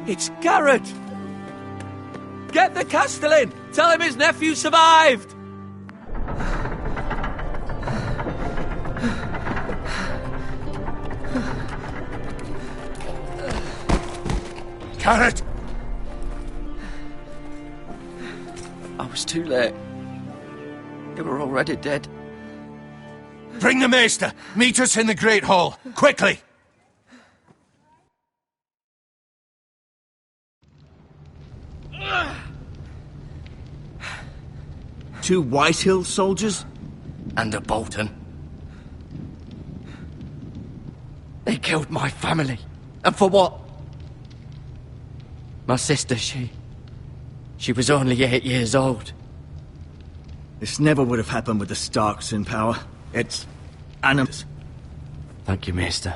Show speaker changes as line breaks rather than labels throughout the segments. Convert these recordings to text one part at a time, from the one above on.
It's Garrett! Get the Castellan! Tell him his nephew survived!
Garrett!
I was too late. They were already dead.
Bring the Maester! Meet us in the Great Hall! Quickly!
Two Whitehill soldiers?
And a Bolton. They killed my family. And for what? My sister, she was only 8 years old.
This never would have happened with the Starks in power. It's animals.
Thank you, Maester.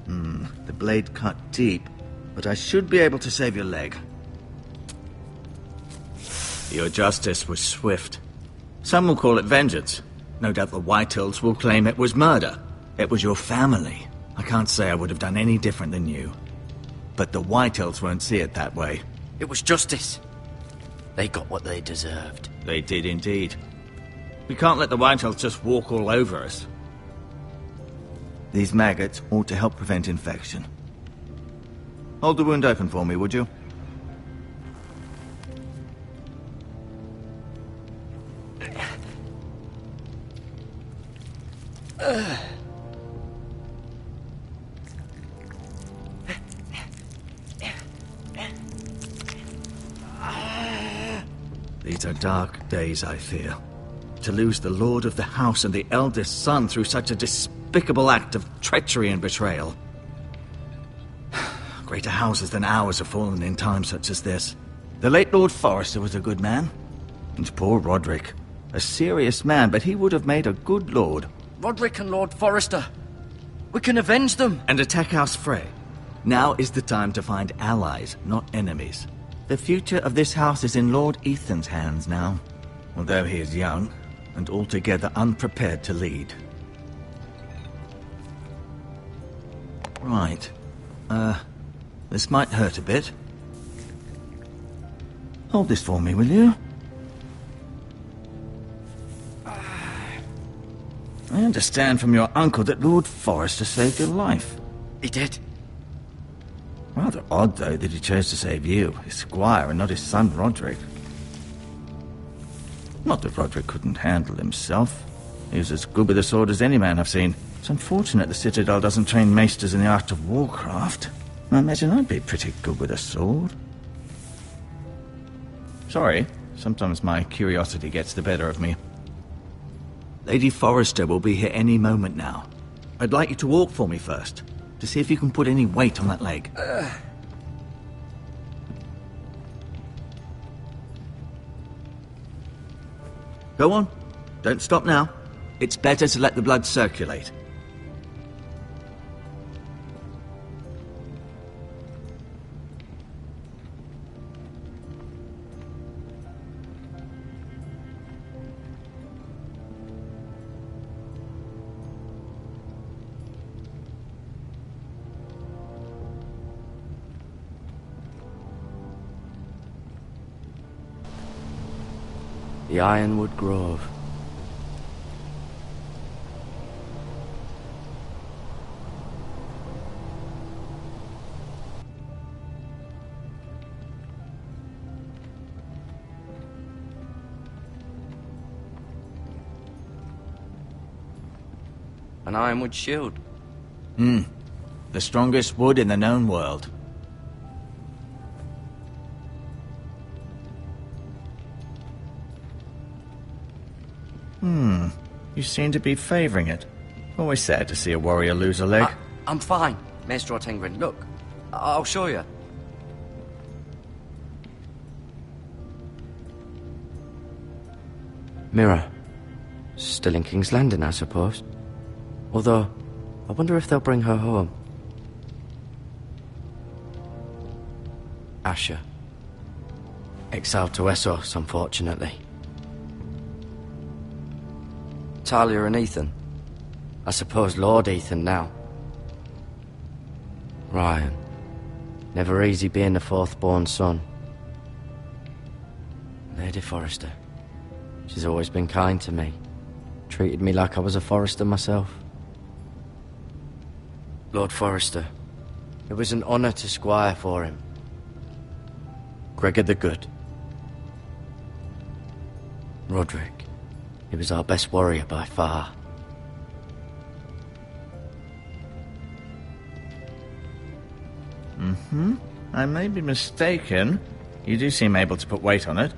The blade cut deep, but I should be able to save your leg. Your justice was swift. Some will call it vengeance. No doubt the Whitehills will claim it was murder. It was your family. I can't say I would have done any different than you. But the Whitehills won't see it that way.
It was justice. They got what they deserved.
They did indeed. We can't let the Whitehills just walk all over us. These maggots ought to help prevent infection. Hold the wound open for me, would you? These are dark days, I fear. To lose the lord of the house and the eldest son through such a despicable act of treachery and betrayal. Greater houses than ours have fallen in times such as this. The late Lord Forrester was a good man. And poor Roderick. A serious man, but he would have made a good lord.
Roderick and Lord Forrester. We can avenge them.
And attack House Frey. Now is the time to find allies, not enemies. The future of this house is in Lord Ethan's hands now. Although he is young, and altogether unprepared to lead. Right. This might hurt a bit. Hold this for me, will you? I understand from your uncle that Lord Forrester saved your life.
He did.
Rather odd, though, that he chose to save you, his squire, and not his son Roderick. Not that Roderick couldn't handle himself. He was as good with a sword as any man I've seen. It's unfortunate the Citadel doesn't train maesters in the art of warcraft. I imagine I'd be pretty good with a sword. Sorry, sometimes my curiosity gets the better of me. Lady Forrester will be here any moment now. I'd like you to walk for me first, to see if you can put any weight on that leg. Go on. Don't stop now. It's better to let the blood circulate.
The Ironwood Grove. An ironwood shield.
The strongest wood in the known world. You seem to be favouring it. Always sad to see a warrior lose a leg.
I'm fine, Maester Ortengrin. Look, I'll show you. Mirror. Still in King's Landing, I suppose. Although, I wonder if they'll bring her home. Asher. Exiled to Essos, unfortunately. Talia and Ethan. I suppose Lord Ethan now. Ryan. Never easy being the fourth-born son. Lady Forrester. She's always been kind to me. Treated me like I was a Forrester myself. Lord Forrester. It was an honour to squire for him. Gregor the Good. Roderick. He was our best warrior by far.
I may be mistaken. You do seem able to put weight on it.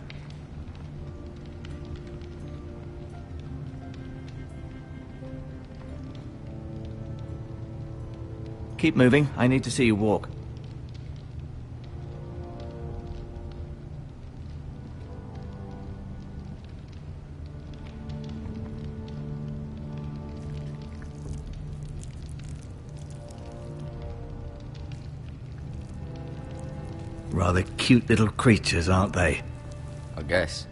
Keep moving. I need to see you walk. Rather cute little creatures, aren't they?
I guess.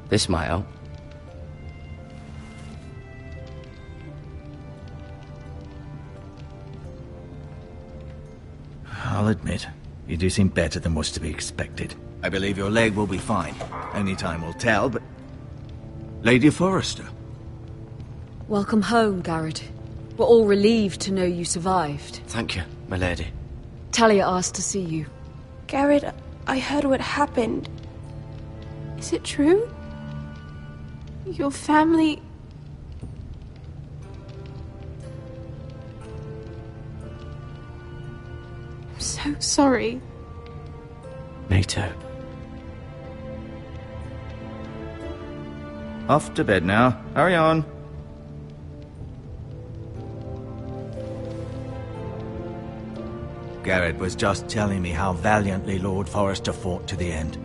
This might help.
I'll admit, you do seem better than was to be expected. I believe your leg will be fine. Only time will tell, but... Lady Forrester.
Welcome home, Garrett. We're all relieved to know you survived.
Thank you, my lady.
Talia asked to see you.
Garrett, I heard what happened. Is it true? Your family... I'm so sorry.
Me too.
Off to bed now. Hurry on. Garrett was just telling me how valiantly Lord Forrester fought to the end,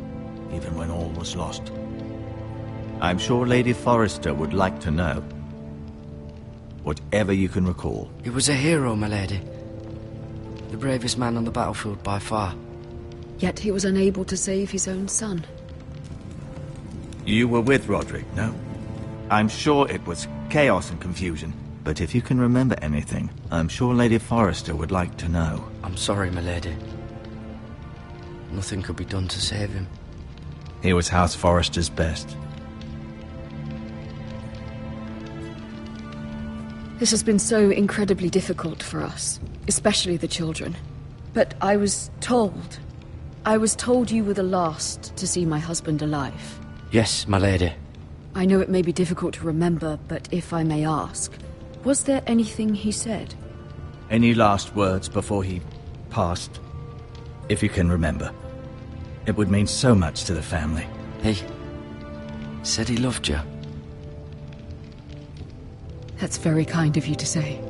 even when all was lost. I'm sure Lady Forrester would like to know. Whatever you can recall.
He was a hero, my lady. The bravest man on the battlefield by far.
Yet he was unable to save his own son.
You were with Roderick, no? I'm sure it was chaos and confusion. But if you can remember anything, I'm sure Lady Forrester would like to know.
I'm sorry, my lady. Nothing could be done to save him.
He was House Forrester's best.
This has been so incredibly difficult for us, especially the children. But I was told you were the last to see my husband alive.
Yes, my lady.
I know it may be difficult to remember, but if I may ask, was there anything he said?
Any last words before he passed? If you can remember. It would mean so much to the family.
He said he loved you.
That's very kind of you to say.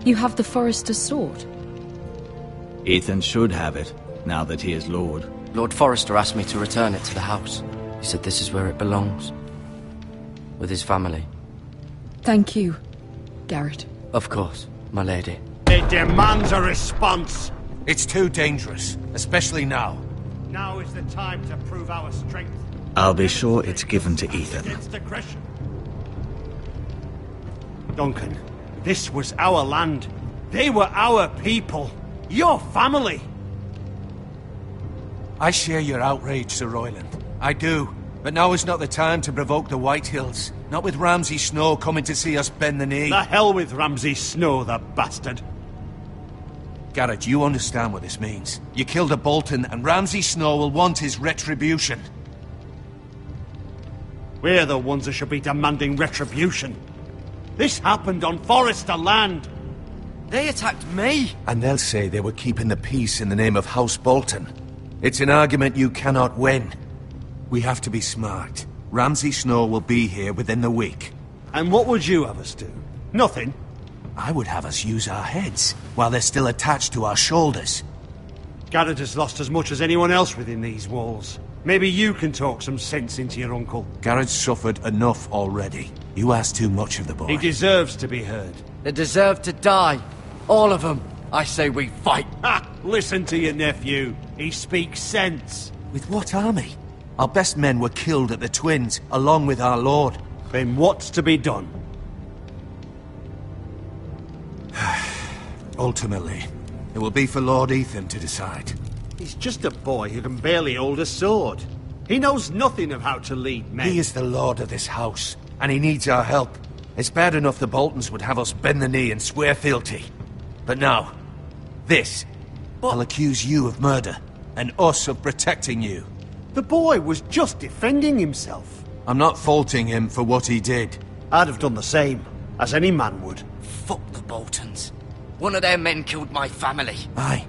You have the Forrester's sword.
Ethan should have it, now that he is Lord.
Lord Forrester asked me to return it to the house. He said this is where it belongs. With his family.
Thank you, Garrett.
Of course, my lady.
It demands a response.
It's too dangerous, especially now.
Now is the time to prove our strength.
I'll be sure it's given to Ethan.
Against aggression. Duncan, this was our land. They were our people. Your family.
I share your outrage, Sir Royland. I do. But now is not the time to provoke the Whitehills. Not with Ramsay Snow coming to see us bend the knee.
The hell with Ramsay Snow, the bastard.
Garrett, you understand what this means. You killed a Bolton, and Ramsay Snow will want his retribution.
We're the ones that should be demanding retribution. This happened on Forrester land.
They attacked me!
And they'll say they were keeping the peace in the name of House Bolton. It's an argument you cannot win. We have to be smart. Ramsay Snow will be here within the week.
And what would you have us do? Nothing.
I would have us use our heads, while they're still attached to our shoulders.
Garrett has lost as much as anyone else within these walls. Maybe you can talk some sense into your uncle.
Garrett's suffered enough already. You ask too much of the boy.
He deserves to be heard.
They deserve to die. All of them. I say we fight.
Ha! Listen to your nephew. He speaks sense.
With what army? Our best men were killed at the Twins, along with our lord.
Then what's to be done?
Ultimately, it will be for Lord Ethan to decide.
He's just a boy who can barely hold a sword. He knows nothing of how to lead men.
He is the lord of this house, and he needs our help. It's bad enough the Boltons would have us bend the knee and swear fealty. But now, this. I'll accuse you of murder, and us of protecting you.
The boy was just defending himself.
I'm not faulting him for what he did.
I'd have done the same, as any man would.
Fuck the Boltons. One of their men killed my family.
Aye.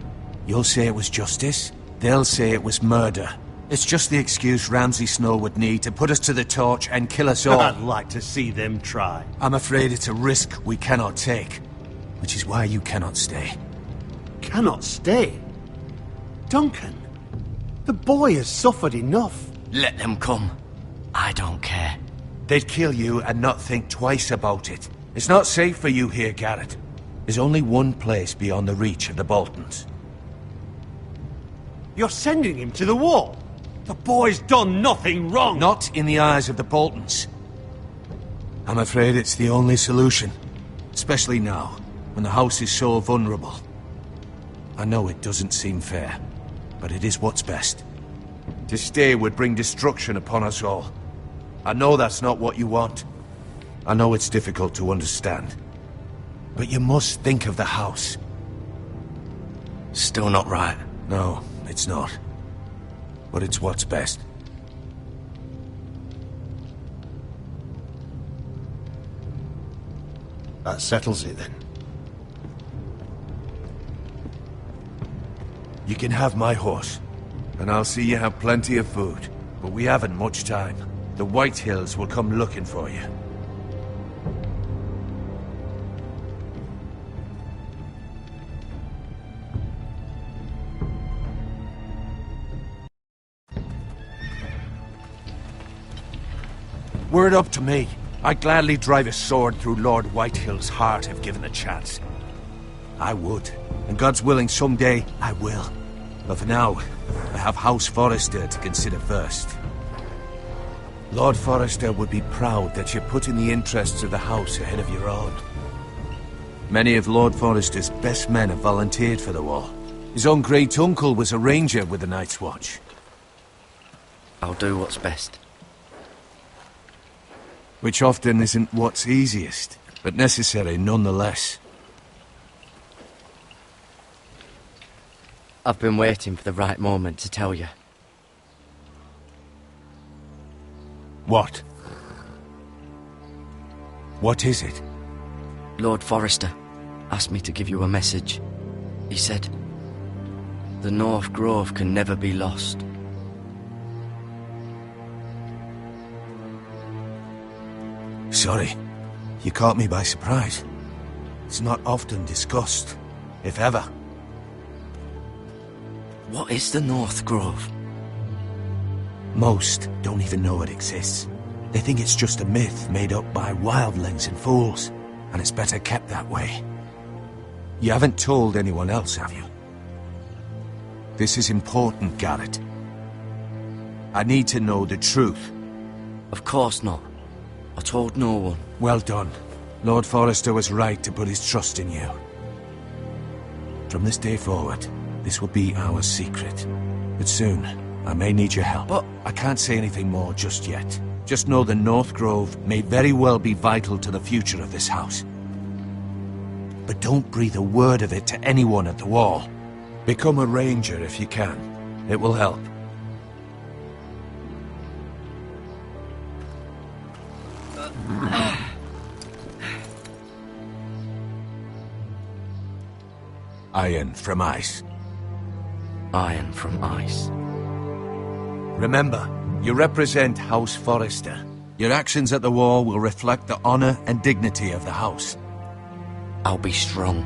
You'll say it was justice. They'll say it was murder. It's just the excuse Ramsay Snow would need to put us to the torch and kill us all.
I'd like to see them try.
I'm afraid it's a risk we cannot take. Which is why you cannot stay.
Cannot stay? Duncan, the boy has suffered enough.
Let them come. I don't care.
They'd kill you and not think twice about it. It's not safe for you here, Garrett. There's only one place beyond the reach of the Boltons.
You're sending him to the wall. The boy's done nothing wrong.
Not in the eyes of the Boltons. I'm afraid it's the only solution. Especially now, when the house is so vulnerable. I know it doesn't seem fair, but it is what's best. To stay would bring destruction upon us all. I know that's not what you want. I know it's difficult to understand. But you must think of the house.
Still not right.
No, it's not. But it's what's best.
That settles it then.
You can have my horse, and I'll see you have plenty of food. But we haven't much time. The White Hills will come looking for you. Were it up to me, I'd gladly drive a sword through Lord Whitehill's heart if given the chance. I would, and God's willing someday I will. But for now, I have House Forrester to consider first. Lord Forrester would be proud that you're putting the interests of the house ahead of your own. Many of Lord Forrester's best men have volunteered for the war. His own great-uncle was a ranger with the Night's Watch.
I'll do what's best.
Which often isn't what's easiest, but necessary nonetheless.
I've been waiting for the right moment to tell you.
What? What is it?
Lord Forrester asked me to give you a message. He said, the North Grove can never be lost.
Sorry, you caught me by surprise. It's not often discussed, if ever.
What is the North Grove?
Most don't even know it exists. They think it's just a myth made up by wildlings and fools, and it's better kept that way. You haven't told anyone else, have you? This is important, Garrett. I need to know the truth.
Of course not. I told no one.
Well done. Lord Forrester was right to put his trust in you. From this day forward, this will be our secret. But soon, I may need your help.
But
I can't say anything more just yet. Just know the North Grove may very well be vital to the future of this house. But don't breathe a word of it to anyone at the wall. Become a ranger if you can. It will help. Iron from ice.
Iron from ice.
Remember, you represent House Forrester. Your actions at the war will reflect the honor and dignity of the house.
I'll be strong.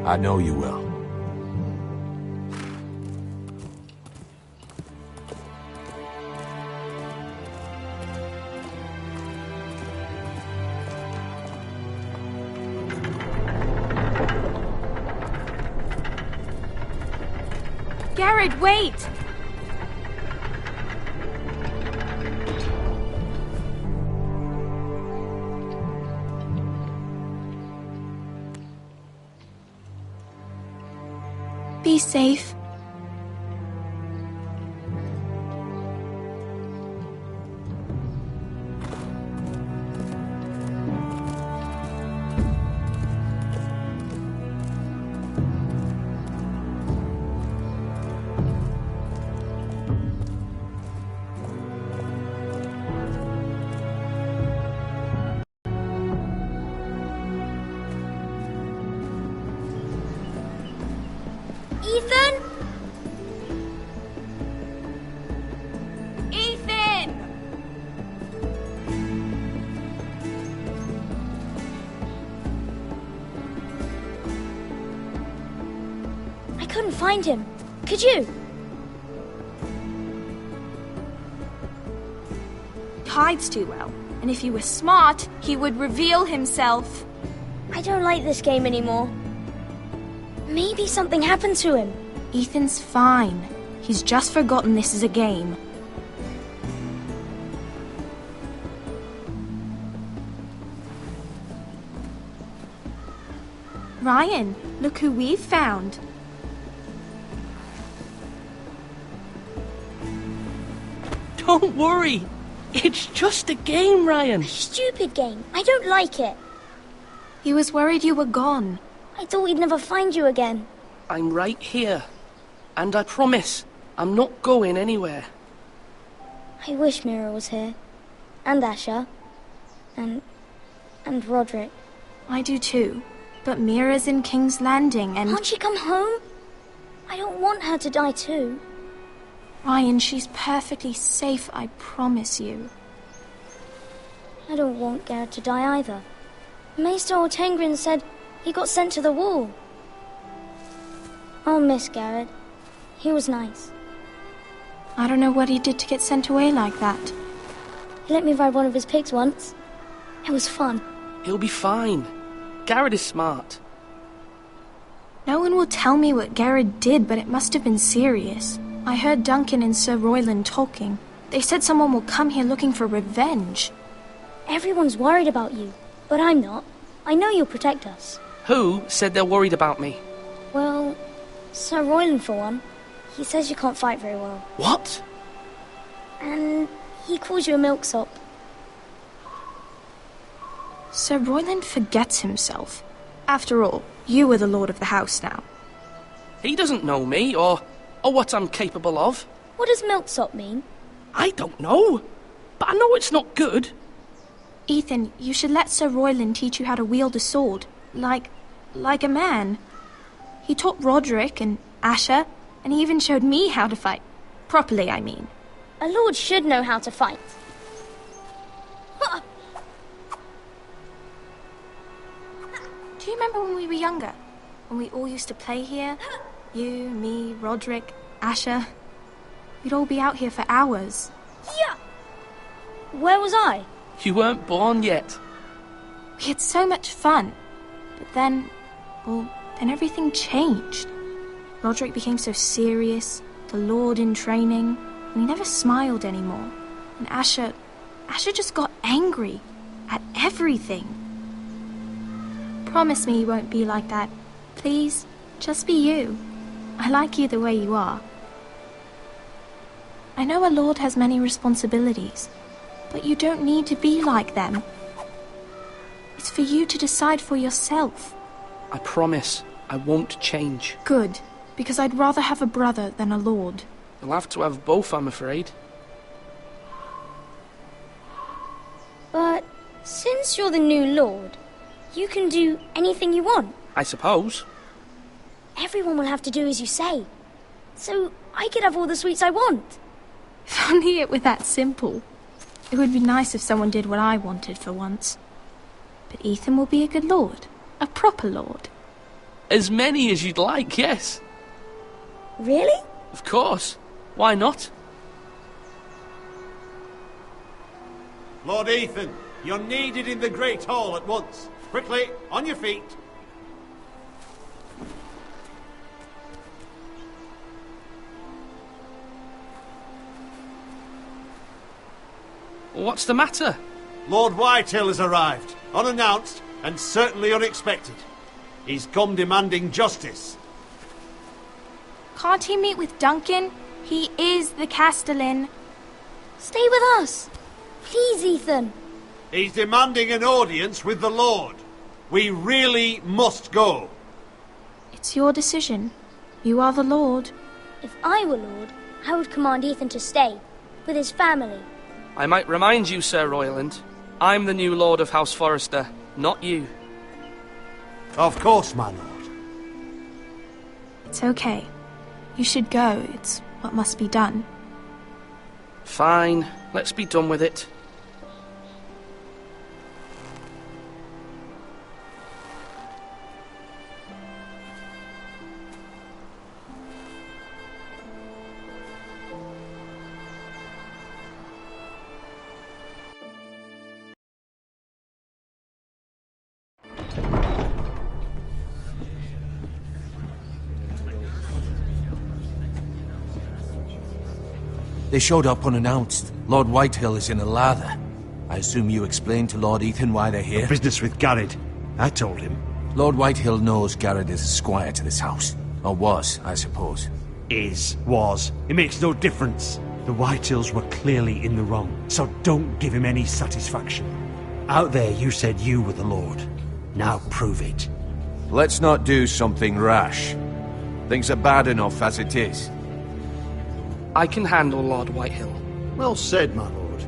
I know you will.
Garrett, wait! Be safe.
Ethan?
Ethan!
I couldn't find him. Could you?
He hides too well, and if he were smart, he would reveal himself.
I don't like this game anymore. Maybe something happened to him.
Ethan's fine. He's just forgotten this is a game. Ryan, look who we've found.
Don't worry. It's just a game, Ryan.
Stupid game. I don't like it.
He was worried you were gone.
I thought we'd never find you again.
I'm right here. And I promise, I'm not going anywhere.
I wish Mira was here. And Asher. And Roderick.
I do too. But Mira's in King's Landing and...
Can't she come home? I don't want her to die too.
Ryan, she's perfectly safe, I promise you.
I don't want Garrett to die either. Maester Ortengrin said he got sent to the wall. I'll miss Garrett. He was nice.
I don't know what he did to get sent away like that.
He let me ride one of his pigs once. It was fun.
He'll be fine. Garrett is smart.
No one will tell me what Garrett did, but it must have been serious. I heard Duncan and Sir Royland talking. They said someone will come here looking for revenge.
Everyone's worried about you, but I'm not. I know you'll protect us.
Who said they're worried about me?
Well, Sir Royland for one. He says you can't fight very well.
What?
And he calls you a milksop.
Sir Royland forgets himself. After all, you are the lord of the house now.
He doesn't know me, or what I'm capable of.
What does milksop mean?
I don't know. But I know it's not good.
Ethan, you should let Sir Royland teach you how to wield a sword. Like a man. He taught Roderick and Asher, and he even showed me how to fight. Properly, I mean.
A lord should know how to fight.
Do you remember when we were younger? When we all used to play here? You, me, Roderick, Asher. We'd all be out here for hours.
Yeah! Where was I?
You weren't born yet.
We had so much fun. But then everything changed. Roderick became so serious, the Lord in training, and he never smiled anymore. And Asher just got angry at everything. Promise me you won't be like that. Please, just be you. I like you the way you are. I know a lord has many responsibilities, but you don't need to be like them. It's for you to decide for yourself.
I promise I won't change.
Good, because I'd rather have a brother than a lord.
You'll have to have both, I'm afraid.
But since you're the new lord, you can do anything you want.
I suppose.
Everyone will have to do as you say. So I could have all the sweets I want.
If only it were that simple. It would be nice if someone did what I wanted for once. But Ethan will be a good lord. A proper lord.
As many as you'd like, yes.
Really?
Of course. Why not?
Lord Ethan, you're needed in the Great Hall at once. Quickly, on your feet.
What's the matter?
Lord Whitehill has arrived, unannounced and certainly unexpected. He's come demanding justice.
Can't he meet with Duncan? He is the Castellan.
Stay with us. Please, Ethan.
He's demanding an audience with the Lord. We really must go.
It's your decision. You are the Lord.
If I were Lord, I would command Ethan to stay, with his family.
I might remind you, Sir Royland, I'm the new Lord of House Forrester, not you.
Of course, my lord.
It's okay. You should go. It's what must be done.
Fine, let's be done with it.
They showed up unannounced. Lord Whitehill is in a lather. I assume you explained to Lord Ethan why they're here?
Business with Garrett. I told him.
Lord Whitehill knows Garrett is a squire to this house. Or was, I suppose.
Was. It makes no difference. The Whitehills were clearly in the wrong, so don't give him any satisfaction. Out there you said you were the Lord. Now prove it.
Let's not do something rash. Things are bad enough as it is.
I can handle Lord Whitehill.
Well said, my lord.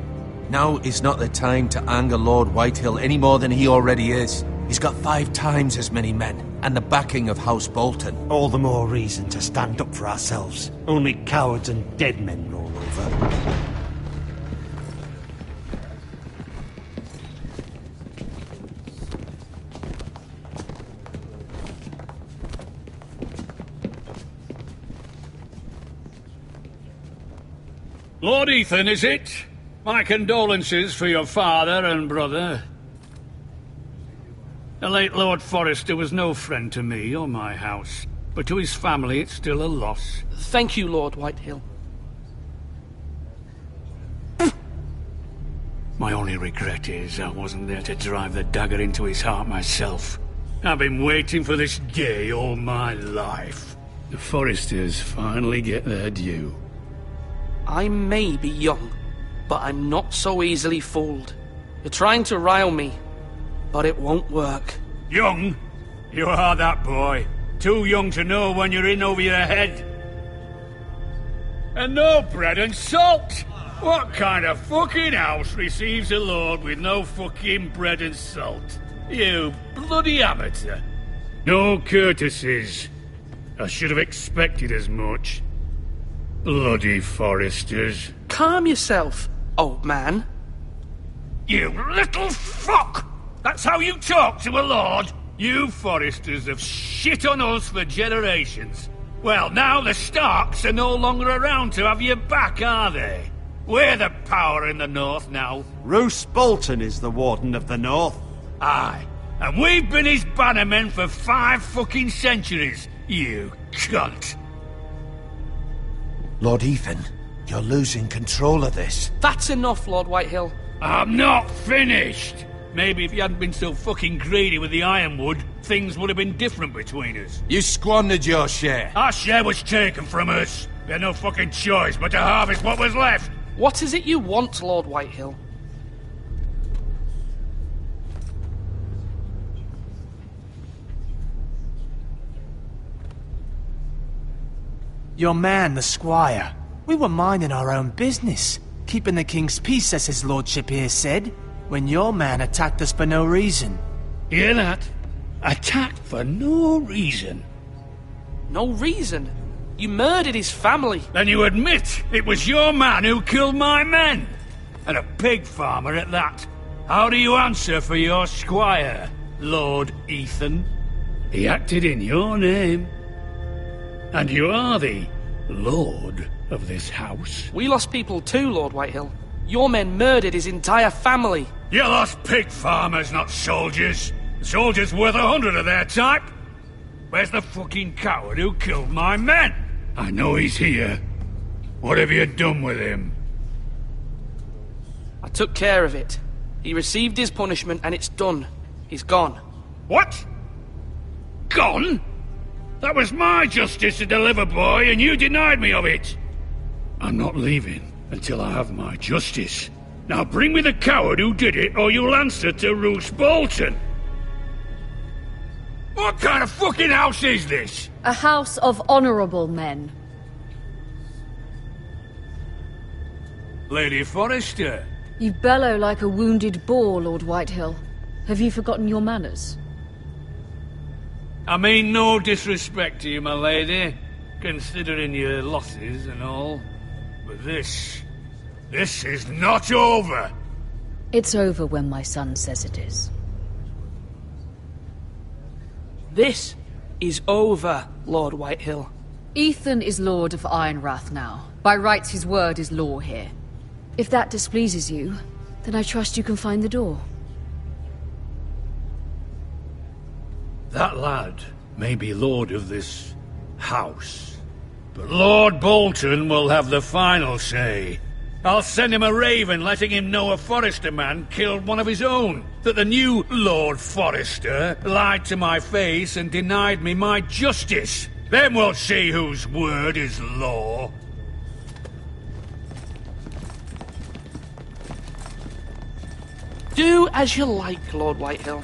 Now is not the time to anger Lord Whitehill any more than he already is. He's got 5 times as many men, and the backing of House Bolton.
All the more reason to stand up for ourselves. Only cowards and dead men roll over.
Lord Ethan, is it? My condolences for your father and brother. The late Lord Forrester was no friend to me or my house, but to his family it's still a loss.
Thank you, Lord Whitehill.
My only regret is I wasn't there to drive the dagger into his heart myself. I've been waiting for this day all my life. The Forresters finally get their due.
I may be young, but I'm not so easily fooled. You're trying to rile me, but it won't work.
Young? You are that boy. Too young to know when you're in over your head. And no bread and salt! What kind of fucking house receives a lord with no fucking bread and salt? You bloody amateur. No courtesies. I should have expected as much. Bloody Forresters.
Calm yourself, old man.
You little fuck! That's how you talk to a lord? You Forresters have shit on us for generations. Well, now the Starks are no longer around to have your back, are they? We're the power in the north now.
Roose Bolton is the Warden of the North.
Aye, and we've been his bannermen for 5 fucking centuries, you cunt.
Lord Ethan, you're losing control of this.
That's enough, Lord Whitehill.
I'm not finished! Maybe if you hadn't been so fucking greedy with the ironwood, things would have been different between us.
You squandered your share.
Our share was taken from us. We had no fucking choice but to harvest what was left.
What is it you want, Lord Whitehill?
Your man, the squire. We were minding our own business, keeping the king's peace, as his lordship here said, when your man attacked us for no reason.
Hear that? Attacked for no reason.
No reason? You murdered his family.
Then you admit it was your man who killed my men? And a pig farmer at that. How do you answer for your squire, Lord Ethan? He acted in your name. And you are the lord of this house.
We lost people too, Lord Whitehill. Your men murdered his entire family.
You lost pig farmers, not soldiers. The soldiers worth 100 of their type. Where's the fucking coward who killed my men? I know he's here. What have you done with him?
I took care of it. He received his punishment and it's done. He's gone.
What? Gone? That was my justice to deliver, boy, and you denied me of it. I'm not leaving until I have my justice. Now bring me the coward who did it, or you'll answer to Roose Bolton. What kind of fucking house is this?
A house of honorable men.
Lady Forrester.
You bellow like a wounded boar, Lord Whitehill. Have you forgotten your manners?
I mean no disrespect to you, my lady, considering your losses and all. But this is not over.
It's over when my son says it is.
This is over, Lord Whitehill.
Ethan is Lord of Ironrath now. By rights, his word is law here. If that displeases you, then I trust you can find the door.
That lad may be lord of this house, but Lord Bolton will have the final say. I'll send him a raven letting him know a Forrester man killed one of his own, that the new Lord Forrester lied to my face and denied me my justice. Then we'll see whose word is law.
Do as you like, Lord Whitehill.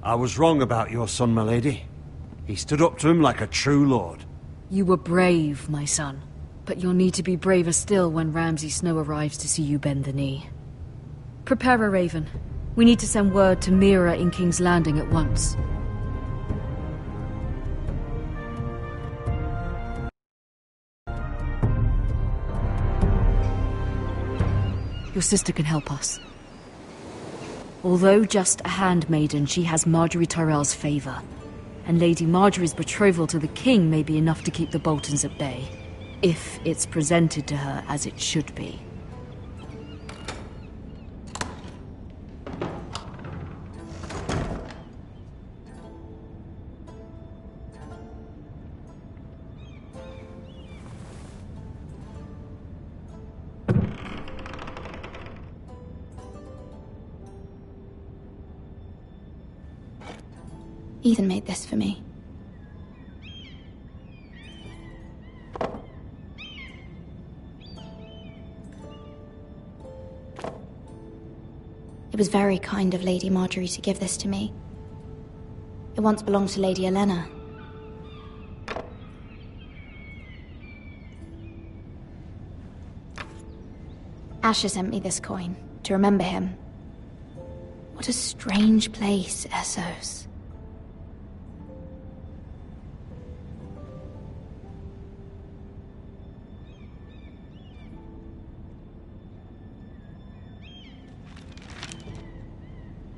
I was wrong about your son, my lady. He stood up to him like a true lord.
You were brave, my son. But you'll need to be braver still when Ramsay Snow arrives to see you bend the knee. Prepare a raven. We need to send word to Mira in King's Landing at once. Your sister can help us. Although just a handmaiden, she has Marjorie Tyrell's favor. And Lady Marjorie's betrothal to the king may be enough to keep the Boltons at bay. If it's presented to her as it should be.
Ethan made this for me. It was very kind of Lady Marjorie to give this to me. It once belonged to Lady Elena. Asher sent me this coin to remember him. What a strange place, Essos.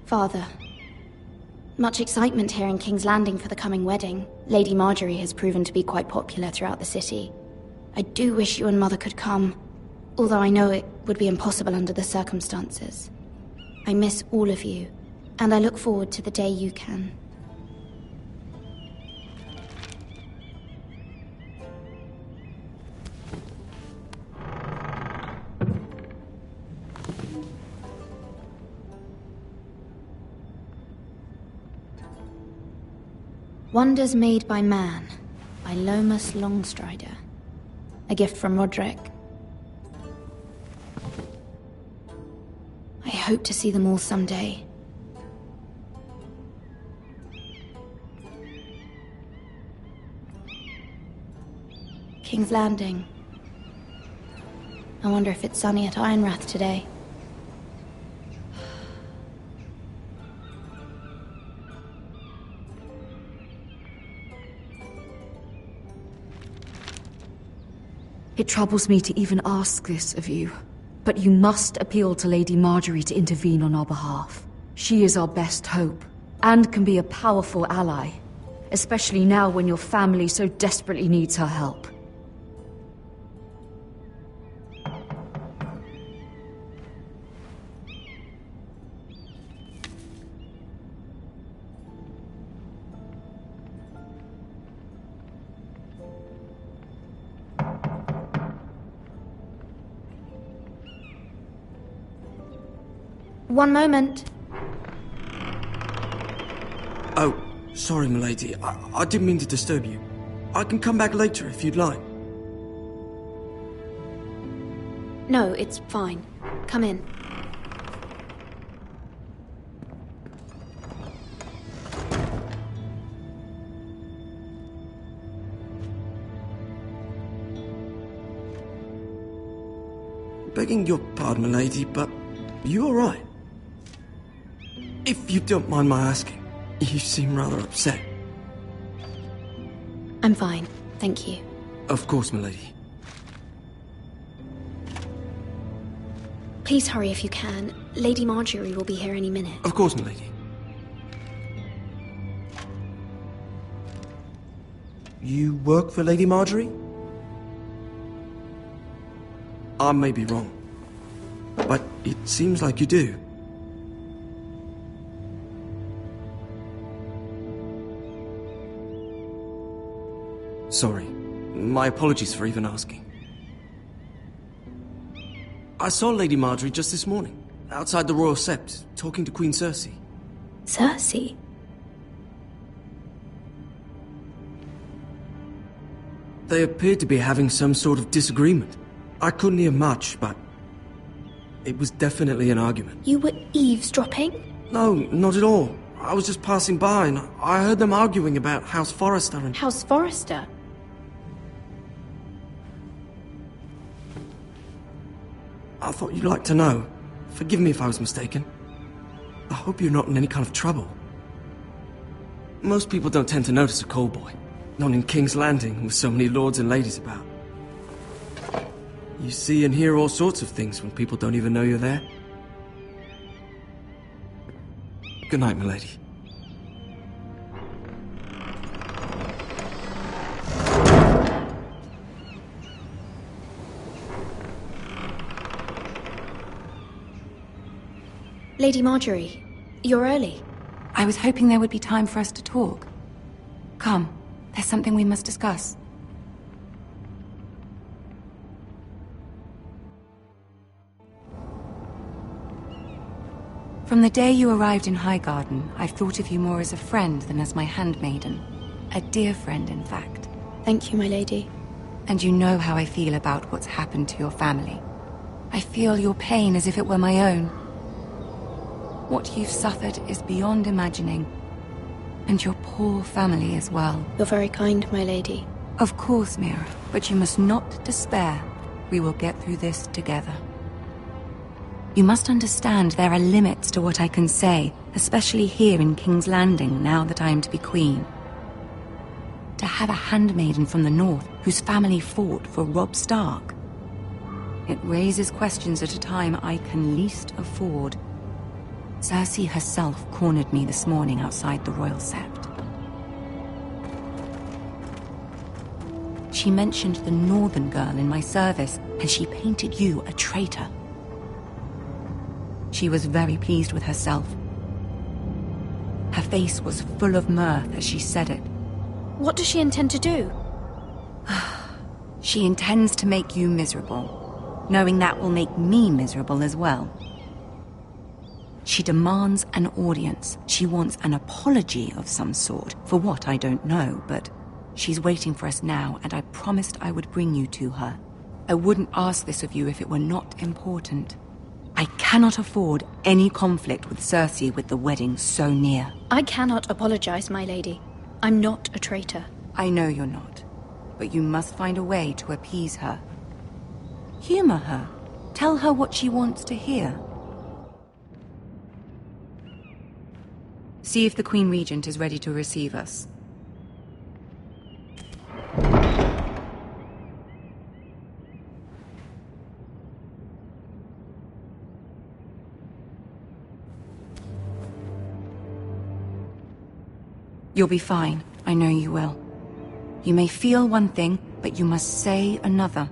Father, much excitement here in King's Landing for the coming wedding. Lady Marjorie has proven to be quite popular throughout the city. I do wish you and Mother could come, although I know it would be impossible under the circumstances. I miss all of you, and I look forward to the day you can. Wonders Made by Man, by Lomas Longstrider. A gift from Roderick. I hope to see them all someday. King's Landing. I wonder if it's sunny at Ironrath today.
It troubles me to even ask this of you, but you must appeal to Lady Marjorie to intervene on our behalf. She is our best hope, and can be a powerful ally, especially now when your family so desperately needs her help.
One moment.
Oh, sorry, milady. I didn't mean to disturb you. I can come back later if you'd like.
No, it's fine. Come in.
Begging your pardon, milady, but you all right? If you don't mind my asking, you seem rather upset.
I'm fine, thank you.
Of course, milady.
Please hurry if you can. Lady Marjorie will be here any minute.
Of course, milady. You work for Lady Marjorie? I may be wrong, but it seems like you do. Sorry. My apologies for even asking. I saw Lady Marjorie just this morning, outside the Royal Sept, talking to Queen Cersei.
Cersei?
They appeared to be having some sort of disagreement. I couldn't hear much, but it was definitely an argument.
You were eavesdropping?
No, not at all. I was just passing by and I heard them arguing about House Forrester and...
House Forrester?
I thought you'd like to know. Forgive me if I was mistaken. I hope you're not in any kind of trouble. Most people don't tend to notice a call boy. Not in King's Landing with so many lords and ladies about. You see and hear all sorts of things when people don't even know you're there. Good night, milady.
Lady Marjorie, you're early.
I was hoping there would be time for us to talk. Come, there's something we must discuss. From the day you arrived in Highgarden, I've thought of you more as a friend than as my handmaiden. A dear friend, in fact.
Thank you, my lady.
And you know how I feel about what's happened to your family. I feel your pain as if it were my own. What you've suffered is beyond imagining. And your poor family as well.
You're very kind, my lady.
Of course, Mira, but you must not despair. We will get through this together. You must understand there are limits to what I can say, especially here in King's Landing, now that I am to be queen. To have a handmaiden from the north whose family fought for Robb Stark. It raises questions at a time I can least afford. Cersei herself cornered me this morning outside the Royal Sept. She mentioned the northern girl in my service, and she painted you a traitor. She was very pleased with herself. Her face was full of mirth as she said it.
What does she intend to do?
She intends to make you miserable, knowing that will make me miserable as well. She demands an audience. She wants an apology of some sort, for what I don't know, but she's waiting for us now, and I promised I would bring you to her. I wouldn't ask this of you if it were not important. I cannot afford any conflict with Cersei with the wedding so near.
I cannot apologize, my lady. I'm not a traitor.
I know you're not, but you must find a way to appease her. Humor her. Tell her what she wants to hear. See if the Queen Regent is ready to receive us. You'll be fine. I know you will. You may feel one thing, but you must say another.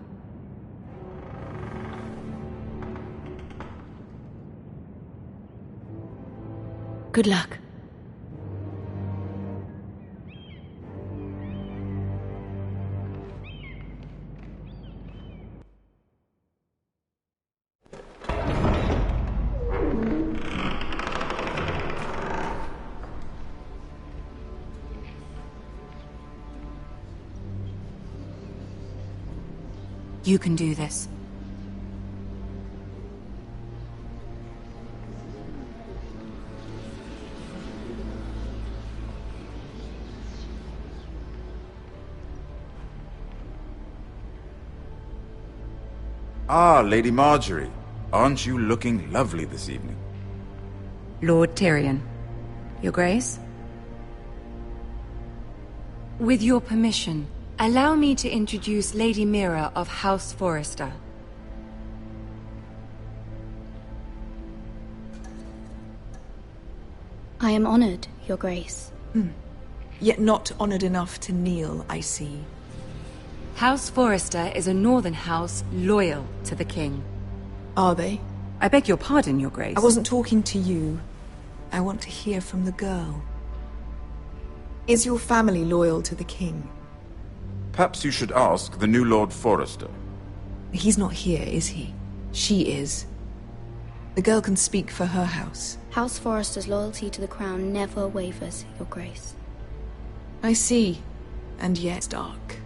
Good luck.
You can do this.
Ah, Lady Marjorie. Aren't you looking lovely this evening?
Lord Tyrion. Your Grace? With your permission, allow me to introduce Lady Mira of House Forrester.
I am honored, Your Grace.
Yet not honored enough to kneel, I see.
House Forrester is a northern house loyal to the king.
Are they?
I beg your pardon, Your Grace.
I wasn't talking to you. I want to hear from the girl. Is your family loyal to the king?
Perhaps you should ask the new Lord Forrester.
He's not here, is he? She is. The girl can speak for her house.
House Forrester's loyalty to the crown never wavers, Your Grace.
I see. And yet dark.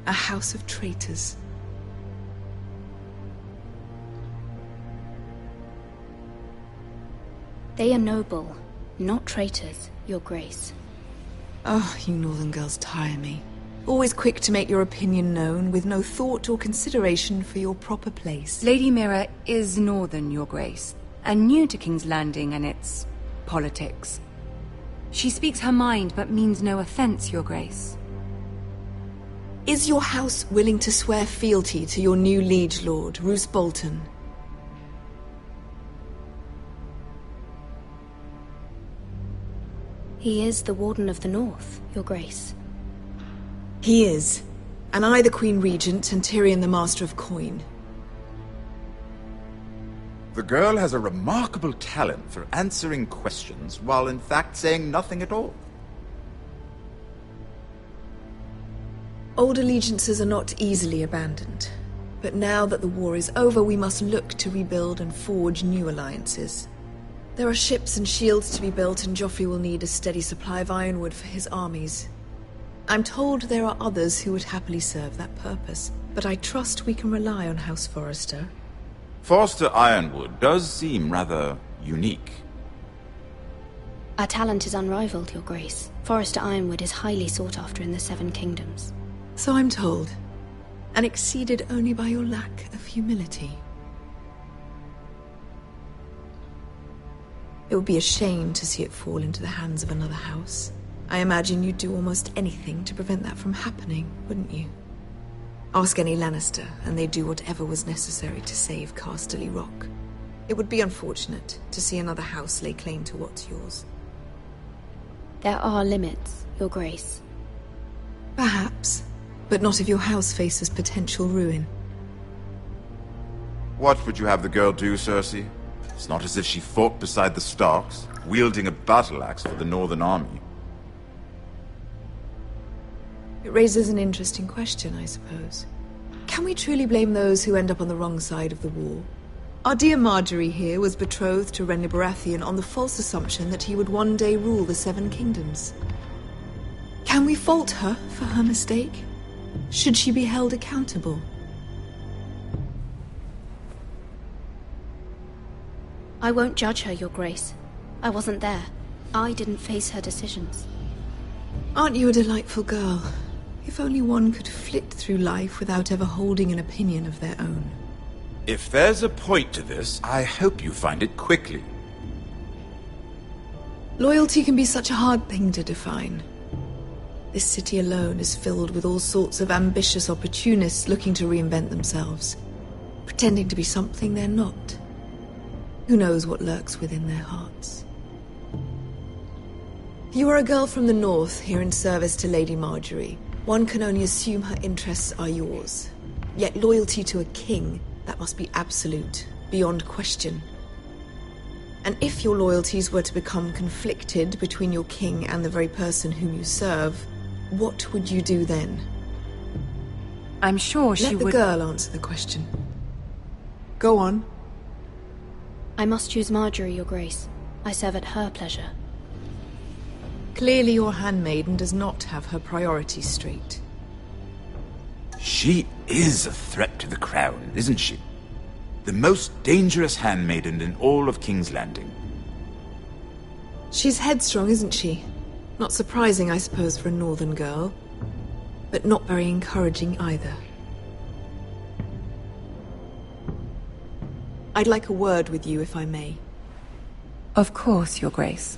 A house of traitors.
They are noble, not traitors, Your Grace.
Oh, you northern girls tire me. Always quick to make your opinion known, with no thought or consideration for your proper place.
Lady Mira is northern, Your Grace, and new to King's Landing and its politics. She speaks her mind but means no offense, Your Grace.
Is your house willing to swear fealty to your new liege lord, Roose Bolton?
He is the Warden of the North, Your Grace.
He is. And I the Queen Regent and Tyrion the Master of Coin.
The girl has a remarkable talent for answering questions while in fact saying nothing at all.
Old allegiances are not easily abandoned. But now that the war is over, we must look to rebuild and forge new alliances. There are ships and shields to be built, and Joffrey will need a steady supply of ironwood for his armies. I'm told there are others who would happily serve that purpose, but I trust we can rely on House Forrester.
Forster Ironwood does seem rather unique.
Our talent is unrivaled, Your Grace. Forrester Ironwood is highly sought after in the Seven Kingdoms.
So I'm told, and exceeded only by your lack of humility. It would be a shame to see it fall into the hands of another house. I imagine you'd do almost anything to prevent that from happening, wouldn't you? Ask any Lannister, and they'd do whatever was necessary to save Casterly Rock. It would be unfortunate to see another house lay claim to what's yours.
There are limits, Your Grace.
Perhaps, but not if your house faces potential ruin.
What would you have the girl do, Cersei? It's not as if she fought beside the Starks, wielding a battle axe for the Northern Army.
It raises an interesting question, I suppose. Can we truly blame those who end up on the wrong side of the war? Our dear Marjorie here was betrothed to Renly Baratheon on the false assumption that he would one day rule the Seven Kingdoms. Can we fault her for her mistake? Should she be held accountable?
I won't judge her, Your Grace. I wasn't there. I didn't face her decisions.
Aren't you a delightful girl? If only one could flit through life without ever holding an opinion of their own.
If there's a point to this, I hope you find it quickly.
Loyalty can be such a hard thing to define. This city alone is filled with all sorts of ambitious opportunists looking to reinvent themselves, pretending to be something they're not. Who knows what lurks within their hearts? You are a girl from the north, here in service to Lady Marjorie. One can only assume her interests are yours. Yet loyalty to a king, that must be absolute, beyond question. And if your loyalties were to become conflicted between your king and the very person whom you serve, what would you do then?
I'm sure she would...
Let the girl answer the question. Go on.
I must choose Marjorie, Your Grace. I serve at her pleasure.
Clearly your handmaiden does not have her priorities straight.
She She is a threat to the crown, isn't she? The most dangerous handmaiden in all of King's Landing.
She's headstrong, isn't she? Not surprising, I suppose, for a northern girl. But not very encouraging either. I'd like a word with you, if I may.
Of course, Your Grace.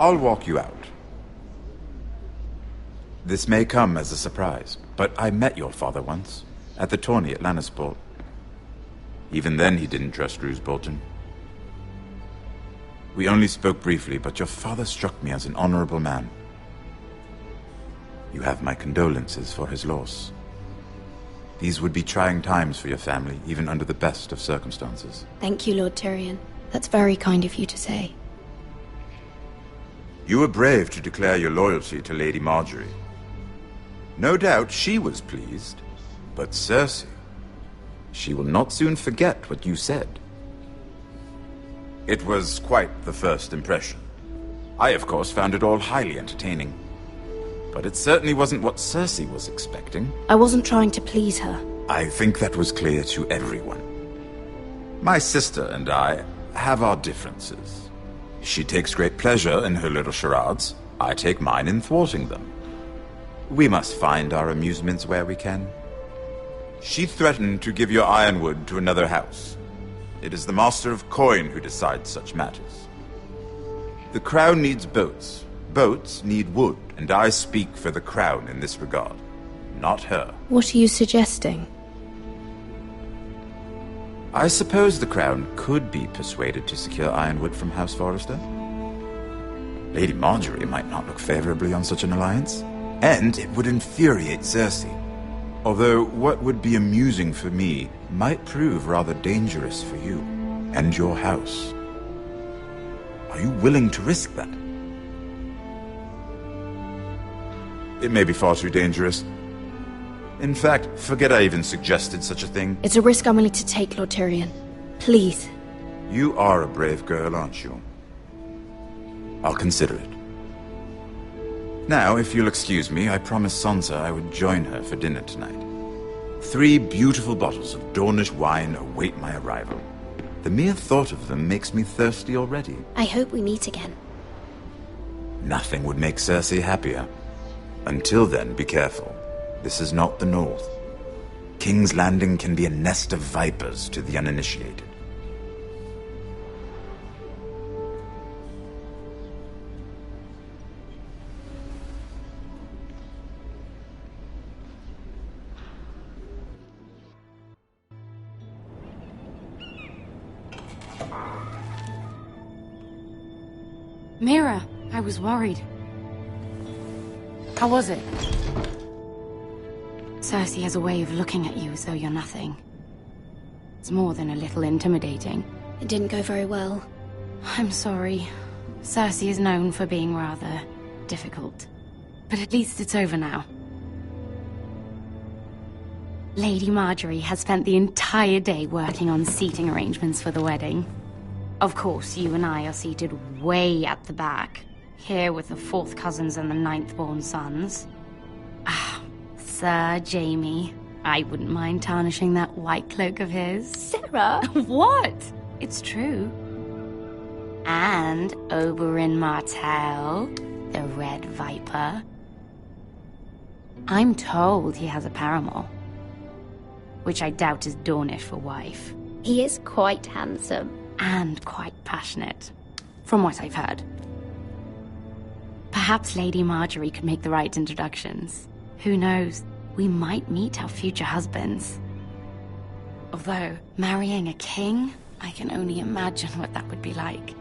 I'll walk you out. This may come as a surprise, but I met your father once, at the tourney at Lannisport. Even then he didn't trust Roose Bolton. We only spoke briefly, but your father struck me as an honorable man. You have my condolences for his loss. These would be trying times for your family, even under the best of circumstances.
Thank you, Lord Tyrion. That's very kind of you to say.
You were brave to declare your loyalty to Lady Marjorie. No doubt she was pleased, but Cersei, she will not soon forget what you said. It was quite the first impression. I, of course, found it all highly entertaining. But it certainly wasn't what Cersei was expecting.
I wasn't trying to please her.
I think that was clear to everyone. My sister and I have our differences. She takes great pleasure in her little charades. I take mine in thwarting them. We must find our amusements where we can. She threatened to give your ironwood to another house. It is the Master of Coin who decides such matters. The crown needs boats. Boats need wood, and I speak for the crown in this regard, not her.
What are you suggesting?
I suppose the crown could be persuaded to secure ironwood from House Forrester. Lady Marjorie might not look favorably on such an alliance, and it would infuriate Cersei. Although what would be amusing for me might prove rather dangerous for you and your house. Are you willing to risk that? It may be far too dangerous. In fact, forget I even suggested such a thing.
It's a risk I'm willing to take, Lord Tyrion. Please.
You are a brave girl, aren't you? I'll consider it. Now, if you'll excuse me, I promised Sansa I would join her for dinner tonight. 3 beautiful bottles of Dornish wine await my arrival. The mere thought of them makes me thirsty already.
I hope we meet again.
Nothing would make Cersei happier. Until then, be careful. This is not the North. King's Landing can be a nest of vipers to the uninitiated.
Mira, I was worried. How was it? Cersei has a way of looking at you as though you're nothing. It's more than a little intimidating.
It didn't go very well.
I'm sorry. Cersei is known for being rather difficult. But at least it's over now. Lady Marjorie has spent the entire day working on seating arrangements for the wedding. Of course, you and I are seated way at the back, here with the 4th cousins and the 9th-born sons. Ah, Sir Jaime. I wouldn't mind tarnishing that white cloak of his.
Sarah!
What? It's true. And Oberyn Martell, the Red Viper. I'm told he has a paramour, which I doubt is Dornish for wife.
He is quite handsome.
And quite passionate, from what I've heard. Perhaps Lady Marjorie could make the right introductions. Who knows? We might meet our future husbands. Although, marrying a king, I can only imagine what that would be like.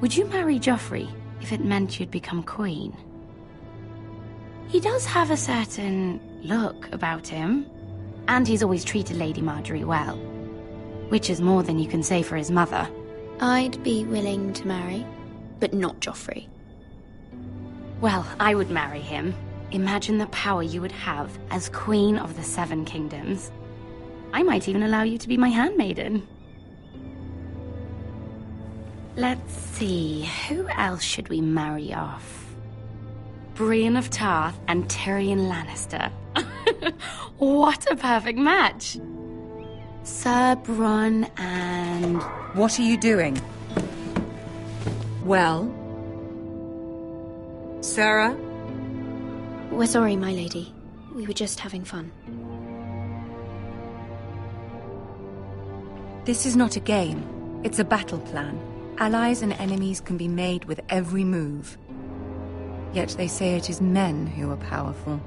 Would you marry Joffrey if it meant you'd become queen? He does have a certain look about him. And he's always treated Lady Marjorie well. Which is more than you can say for his mother.
I'd be willing to marry, but not Joffrey.
Well, I would marry him. Imagine the power you would have as Queen of the 7 Kingdoms.
I might even allow you to be my handmaiden. Let's see, who else should we marry off? Brienne of Tarth and Tyrion Lannister. What a perfect match! Sir Bronn and...
What are you doing? Well? Sarah?
We're sorry, my lady. We were just having fun.
This is not a game. It's a battle plan. Allies and enemies can be made with every move. Yet they say it is men who are powerful.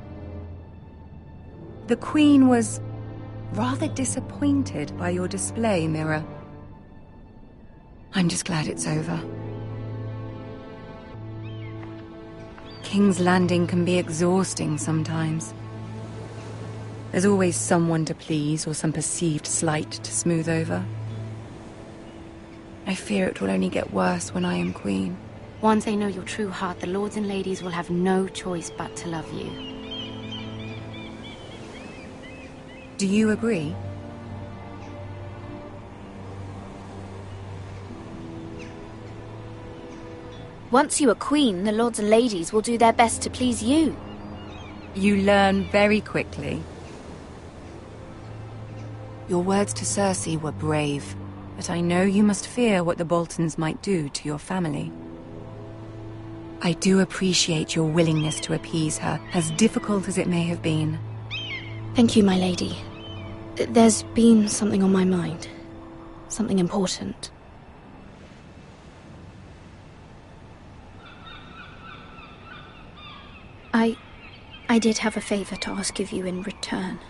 The Queen was rather disappointed by your display, Mira. I'm just glad it's over. King's Landing can be exhausting sometimes. There's always someone to please or some perceived slight to smooth over. I fear it will only get worse when I am queen.
Once they know your true heart, the lords and ladies will have no choice but to love you.
Do you agree?
Once you are queen, the lords and ladies will do their best to please you.
You learn very quickly. Your words to Cersei were brave, but I know you must fear what the Boltons might do to your family. I do appreciate your willingness to appease her, as difficult as it may have been.
Thank you, my lady. There's been something on my mind. Something important. I did have a favor to ask of you in return.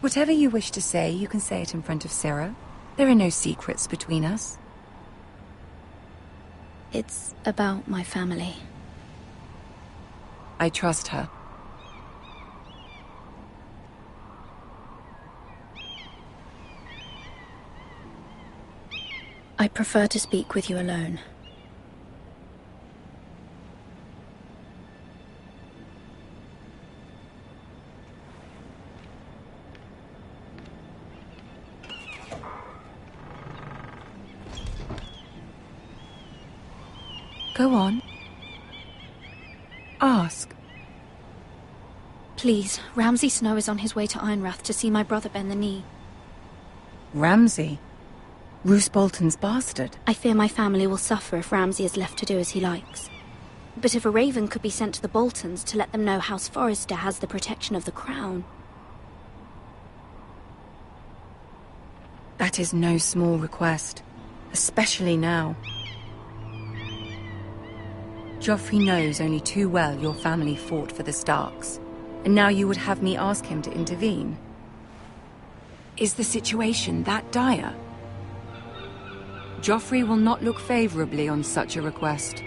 Whatever you wish to say, you can say it in front of Sarah. There are no secrets between us.
It's about my family.
I trust her.
I prefer to speak with you alone.
Go on. Ask.
Please, Ramsay Snow is on his way to Ironrath to see my brother bend the knee.
Ramsay? Roose Bolton's bastard?
I fear my family will suffer if Ramsay is left to do as he likes. But if a raven could be sent to the Boltons to let them know House Forrester has the protection of the crown...
That is no small request, especially now. Joffrey knows only too well your family fought for the Starks, and now you would have me ask him to intervene. Is the situation that dire? Joffrey will not look favorably on such a request.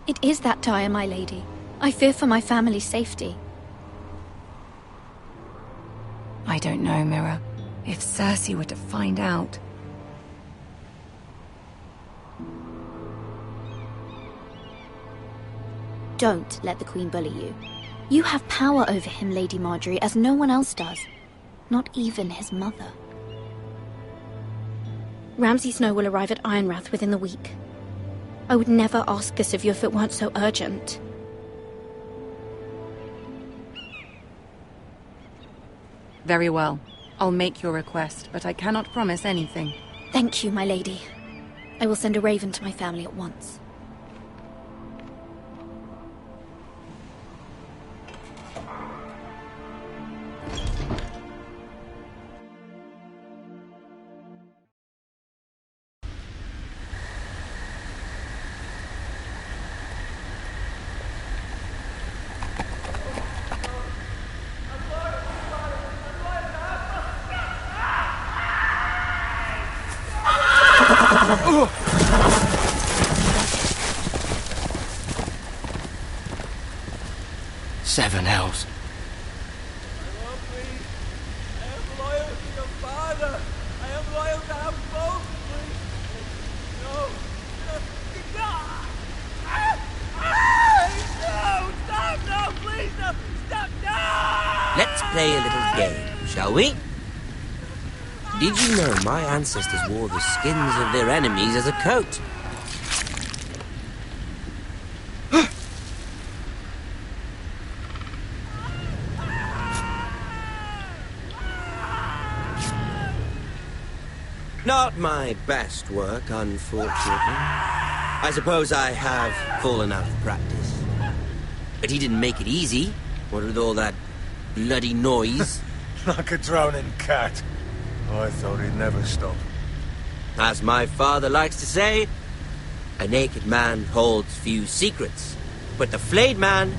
It is that dire, my lady. I fear for my family's safety.
I don't know, Mira. If Cersei were to find out...
Don't let the Queen bully you. You have power over him, Lady Marjorie, as no one else does. Not even his mother. Ramsay Snow will arrive at Ironrath within the week. I would never ask this of you if it weren't so urgent.
Very well. I'll make your request, but I cannot promise anything.
Thank you, my lady. I will send a raven to my family at once.
Seven hells.
play a little game, shall we? Did you know my ancestors wore the skins of their enemies as a coat? Not my best work, unfortunately. I suppose I have fallen out of practice. But he didn't make it easy, what with all that bloody noise.
Like a drowning cat. I thought he'd never stop.
As my father likes to say, a naked man holds few secrets. But the flayed man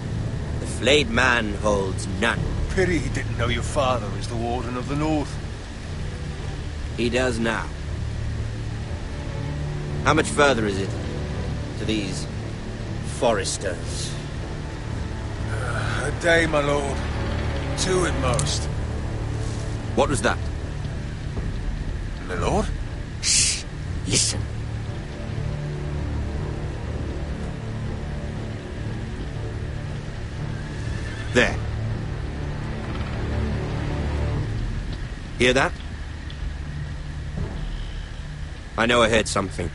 holds none.
Pity he didn't know your father is the Warden of the North.
He does now. How much further is it to these foresters?
A day, my lord. 2 at most.
What was that?
My lord?
Shh! Listen. There. Hear that? I know I heard something.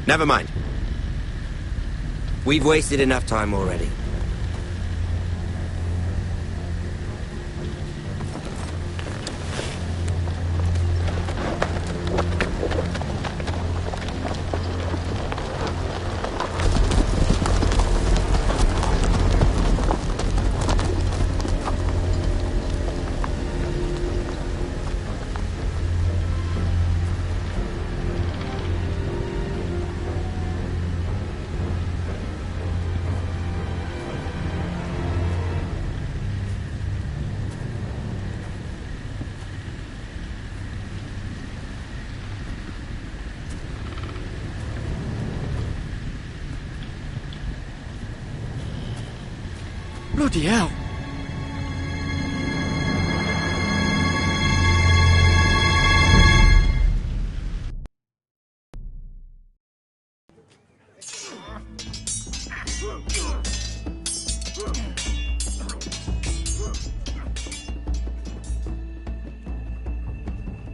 Never mind. We've wasted enough time already.
Bloody hell.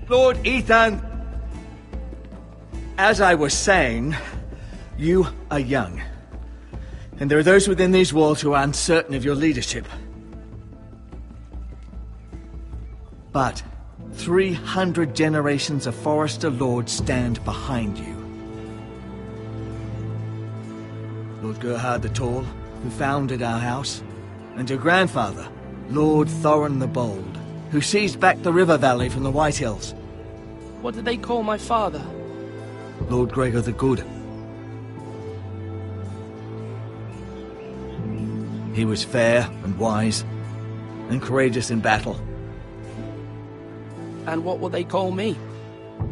Lord Ethan, as I was saying, you are young. And there are those within these walls who are uncertain of your leadership. But 300 generations of Forester Lords stand behind you. Lord Gerhard the Tall, who founded our house, and your grandfather, Lord Thorin the Bold, who seized back the river valley from the White Hills.
What did they call my father?
Lord Gregor the Good. He was fair and wise, and courageous in battle.
And what will they call me?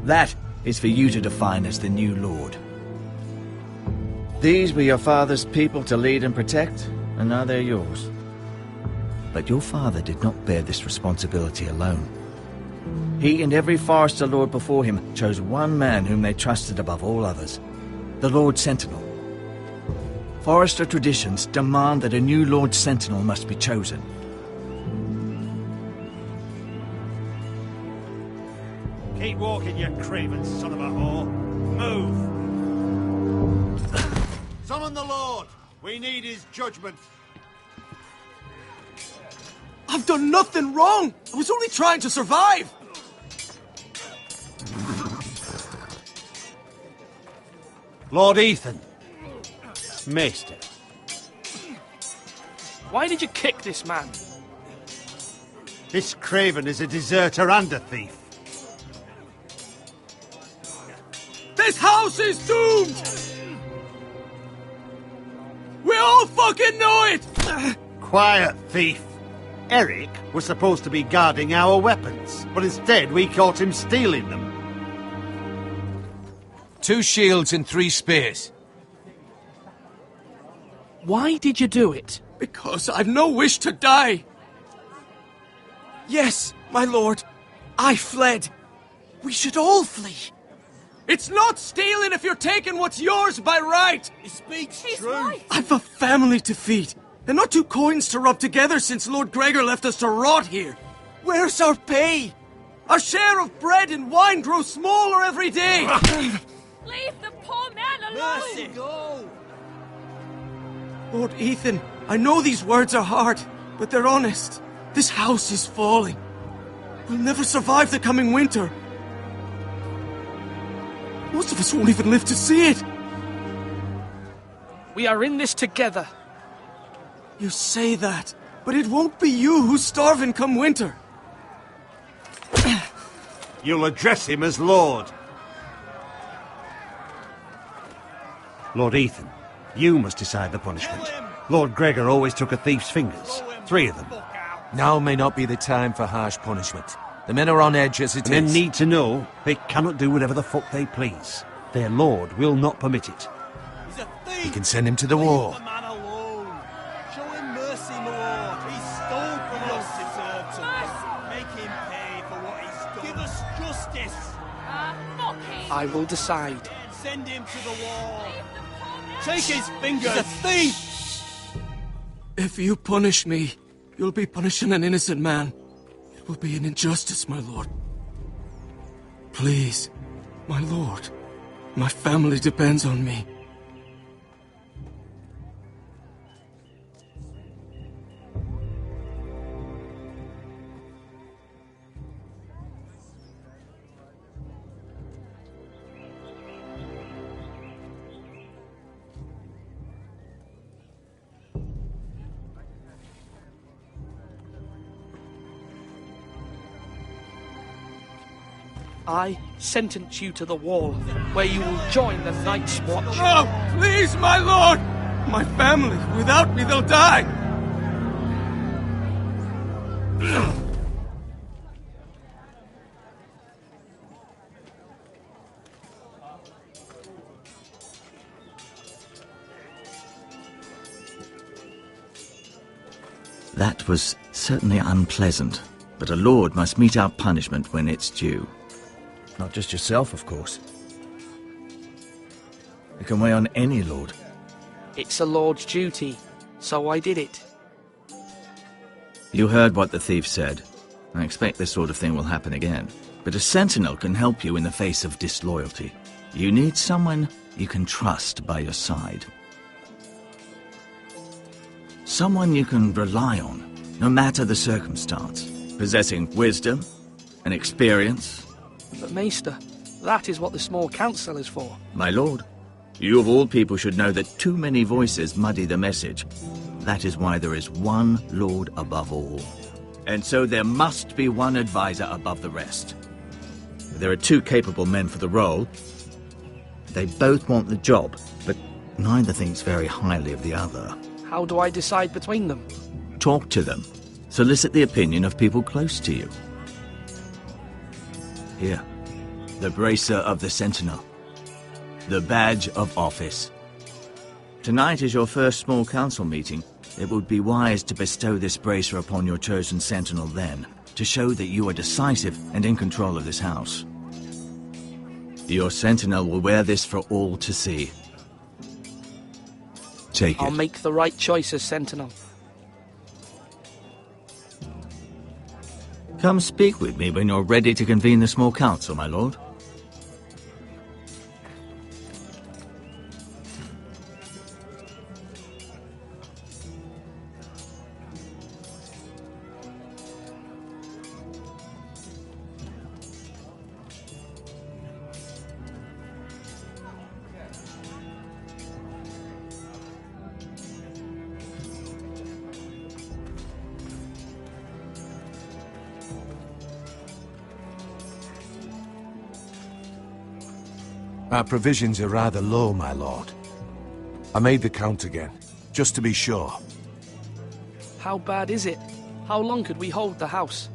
That is for you to define as the new Lord. These were your father's people to lead and protect, and now they're yours. But your father did not bear this responsibility alone. He and every Forester Lord before him chose one man whom they trusted above all others, the Lord Sentinel. Forester traditions demand that a new Lord Sentinel must be chosen.
Keep walking, you craven son of a whore. Move! Summon the Lord! We need his judgment.
I've done nothing wrong! I was only trying to survive!
Lord Ethan. Maester.
Why did you kick this man?
This craven is a deserter and a thief.
This house is doomed! We all fucking know it!
Quiet, thief. Eric was supposed to be guarding our weapons, but instead we caught him stealing them.
2 shields and 3 spears.
Why did you do it?
Because I've no wish to die. Yes, my lord. I fled. We should all flee. It's not stealing if you're taking what's yours by right!
He speaks
He's
true.
right.
I've a family to feed, and not two coins to rub together since Lord Gregor left us to rot here. Where's our pay? Our share of bread and wine grows smaller every day!
Leave the poor man alone!
Mercy, go!
Lord Ethan, I know these words are hard, but they're honest. This house is falling. We'll never survive the coming winter. Most of us won't even live to see it.
We are in this together.
You say that, but it won't be you who's starving come winter.
You'll address him as Lord. Lord Ethan, you must decide the punishment. Lord Gregor always took a thief's fingers. 3 of them.
Now may not be the time for harsh punishment. The men are on edge as it
Men
is.
need to know they cannot do whatever the fuck they please. Their lord will not permit it.
He's a thief.
We can send him to the war.
Leave the man alone. Show him mercy, my lord. He stole from us. Deserve to make him pay for what he's done. Give us justice.
Fuck him!
I will decide.
Send him to the wall. Take his fingers. He's a thief.
If you punish me, you'll be punishing an innocent man. It will be an injustice, my lord. Please, my lord. My family depends on me.
I sentence you to the wall, where you will join the Night's Watch.
No, please, my lord! My family, without me, they'll die!
That was certainly unpleasant, but a lord must mete out punishment when it's due.
Not just yourself, of course.
It can weigh on any lord.
It's a lord's duty, so I did it.
You heard what the thief said. I expect this sort of thing will happen again. But a sentinel can help you in the face of disloyalty. You need someone you can trust by your side. Someone you can rely on, no matter the circumstance. Possessing wisdom and experience.
But Maester, that is what the small council is for.
My lord, you of all people should know that too many voices muddy the message. That is why there is one lord above all. And so there must be one advisor above the rest. There are 2 capable men for the role. They both want the job, but neither thinks very highly of the other.
How do I decide between them?
Talk to them. Solicit the opinion of people close to you. Here, the bracer of the Sentinel. The badge of office. Tonight is your first small council meeting. It would be wise to bestow this bracer upon your chosen Sentinel then, to show that you are decisive and in control of this house. Your Sentinel will wear this for all to see. Take it.
I'll make the right choice as Sentinel.
Come speak with me when you're ready to convene the small council, my lord.
Our provisions are rather low, my lord. I made the count again, just to be sure.
How bad is it? How long could we hold the house?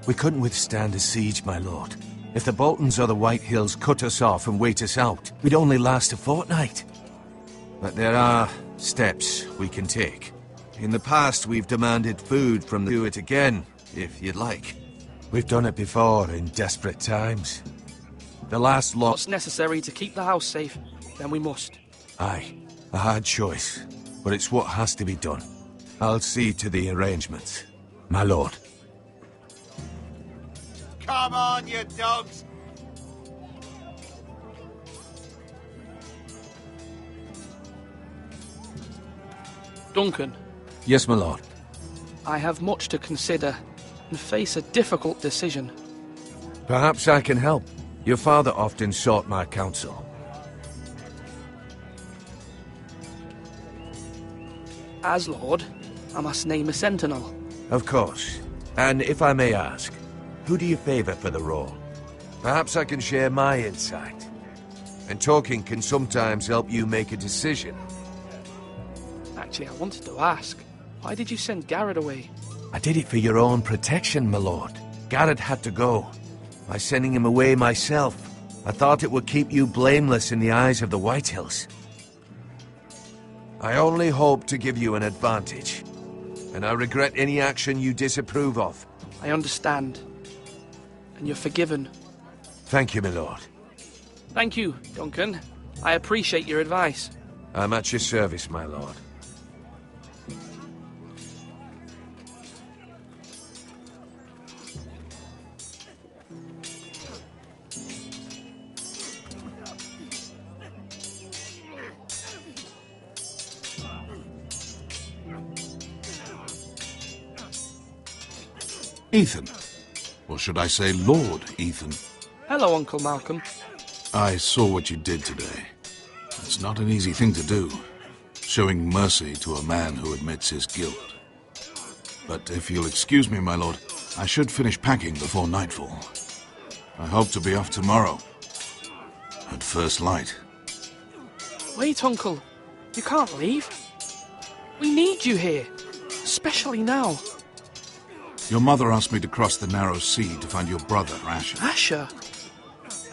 We couldn't withstand a siege, my lord. If the Boltons or the White Hills cut us off and wait us out, we'd only last a fortnight. But there are steps we can take. In the past, we've demanded food from the... Do it again, if you'd like. We've done it before in desperate times. The last lot...
What's necessary to keep the house safe, then we must.
Aye, a hard choice, but it's what has to be done. I'll see to the arrangements, my lord.
Come on, you dogs!
Duncan.
Yes, my lord.
I have much to consider and face a difficult decision.
Perhaps I can help. Your father often sought my counsel.
As Lord, I must name a sentinel.
Of course. And if I may ask, who do you favour for the role? Perhaps I can share my insight. And talking can sometimes help you make a decision.
Actually, I wanted to ask, why did you send Garrett away?
I did it for your own protection, my lord. Garrett had to go. By sending him away myself, I thought it would keep you blameless in the eyes of the Whitehills. I only hope to give you an advantage, and I regret any action you disapprove of.
I understand, and you're forgiven.
Thank you, my lord.
Thank you, Duncan. I appreciate your advice.
I'm at your service, my lord.
Ethan. Or should I say Lord Ethan?
Hello, Uncle Malcolm.
I saw what you did today. It's not an easy thing to do, showing mercy to a man who admits his guilt. But if you'll excuse me, my lord, I should finish packing before nightfall. I hope to be off tomorrow, at first light.
Wait, Uncle. You can't leave. We need you here, especially now.
Your mother asked me to cross the narrow sea to find your brother, Asher.
Asher?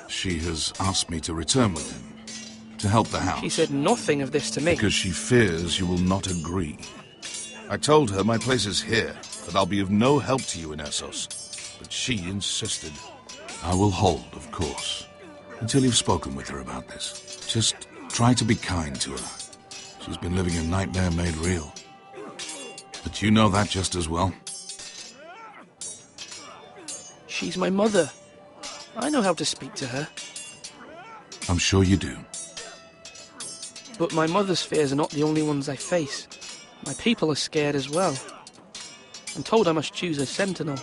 She has asked me to return with him, to help the house.
She said nothing of this to me.
Because she fears you will not agree. I told her my place is here, that I'll be of no help to you in Essos. But she insisted. I will hold, of course, until you've spoken with her about this. Just try to be kind to her. She's been living a nightmare made real. But you know that just as well.
She's my mother. I know how to speak to her.
I'm sure you do.
But my mother's fears are not the only ones I face. My people are scared as well. I'm told I must choose a sentinel.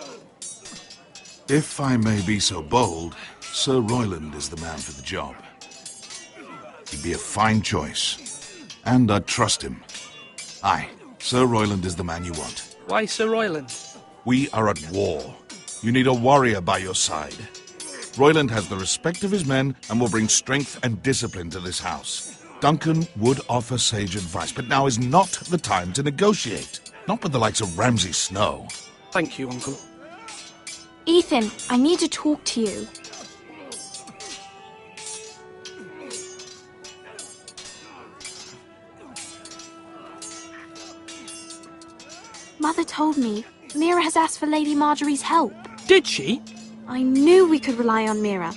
If I may be so bold, Sir Royland is the man for the job. He'd be a fine choice. And I'd trust him. Aye, Sir Royland is the man you want.
Why Sir Royland?
We are at war. You need a warrior by your side. Royland has the respect of his men and will bring strength and discipline to this house. Duncan would offer sage advice, but now is not the time to negotiate. Not with the likes of Ramsay Snow.
Thank you, Uncle.
Ethan, I need to talk to you. Mother told me Mira has asked for Lady Marjorie's help.
Did she?
I knew we could rely on Mira.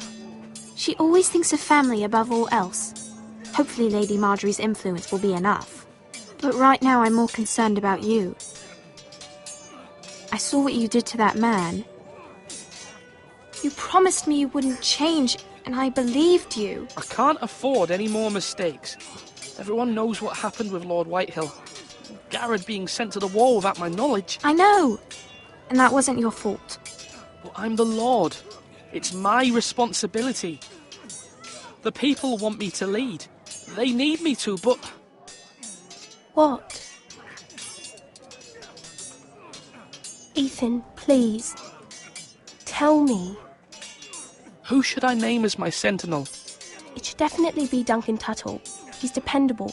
She always thinks of family above all else. Hopefully Lady Marjorie's influence will be enough. But right now I'm more concerned about you. I saw what you did to that man. You promised me you wouldn't change, and I believed you.
I can't afford any more mistakes. Everyone knows what happened with Lord Whitehill. Garrett being sent to the war without my knowledge.
I know. And that wasn't your fault.
But I'm the Lord. It's my responsibility. The people want me to lead. They need me to, but...
What? Ethan, please. Tell me.
Who should I name as my sentinel?
It should definitely be Duncan Tuttle. He's dependable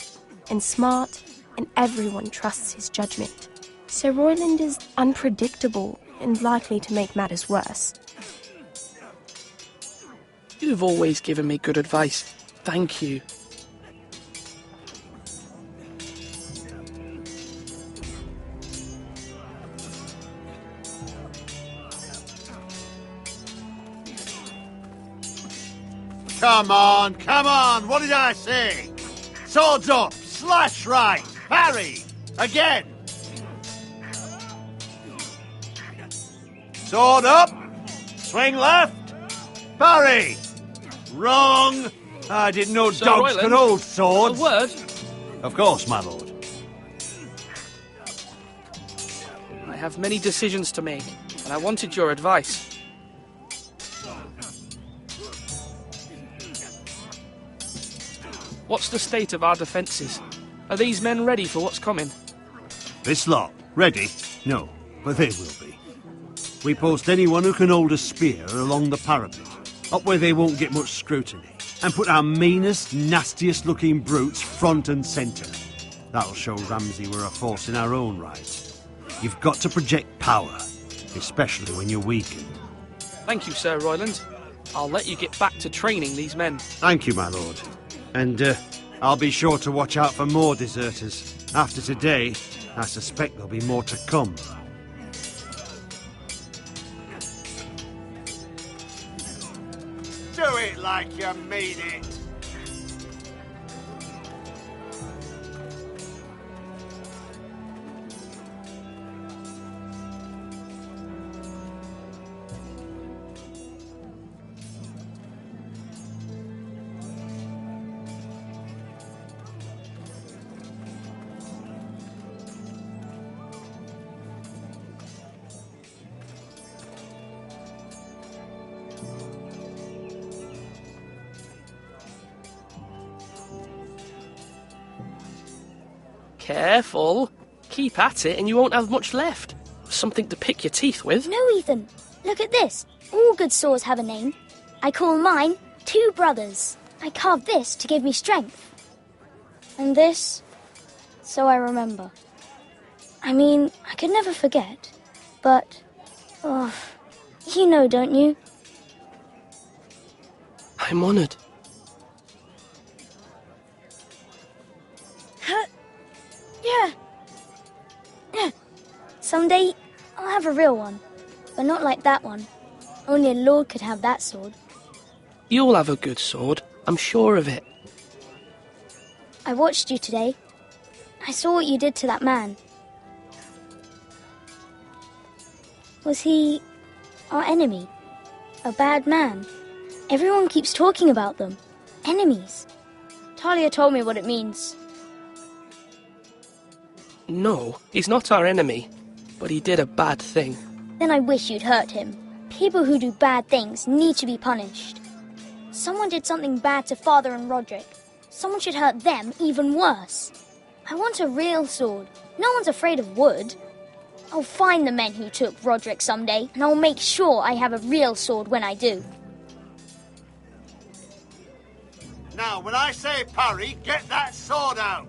and smart, and everyone trusts his judgment. Sir Royland is unpredictable and likely to make matters worse.
You've always given me good advice. Thank you.
Come on, what did I say? Swords up, slash right, parry, again. Sword up, swing left, parry. Wrong. I didn't know
Sir
dogs
Royland,
could hold swords.
A word?
Of course, my lord.
I have many decisions to make, and I wanted your advice. What's the state of our defences? Are these men ready for what's coming?
This lot, ready? No, but they will be. We post anyone who can hold a spear along the parapet, up where they won't get much scrutiny, and put our meanest, nastiest looking brutes front and centre. That'll show Ramsay we're a force in our own right. You've got to project power, especially when you're weakened.
Thank you, Sir Royland. I'll let you get back to training these men.
Thank you, my lord. And I'll be sure to watch out for more deserters. After today, I suspect there'll be more to come. Do it like you mean it.
Careful. Keep at it and you won't have much left. Something to pick your teeth with.
No, Ethan. Look at this. All good swords have a name. I call mine Two Brothers. I carved this to give me strength. And this, so I remember. I mean, I could never forget. But, you know, don't you?
I'm honoured.
Yeah. Someday, I'll have a real one. But not like that one. Only a lord could have that sword.
You'll have a good sword. I'm sure of it.
I watched you today. I saw what you did to that man. Was he our enemy? A bad man? Everyone keeps talking about them. Enemies. Talia told me what it means.
No, he's not our enemy. But he did a bad thing.
Then I wish you'd hurt him. People who do bad things need to be punished. Someone did something bad to Father and Roderick. Someone should hurt them even worse. I want a real sword. No one's afraid of wood. I'll find the men who took Roderick someday, and I'll make sure I have a real sword when I do.
Now, when I say parry, get that sword out.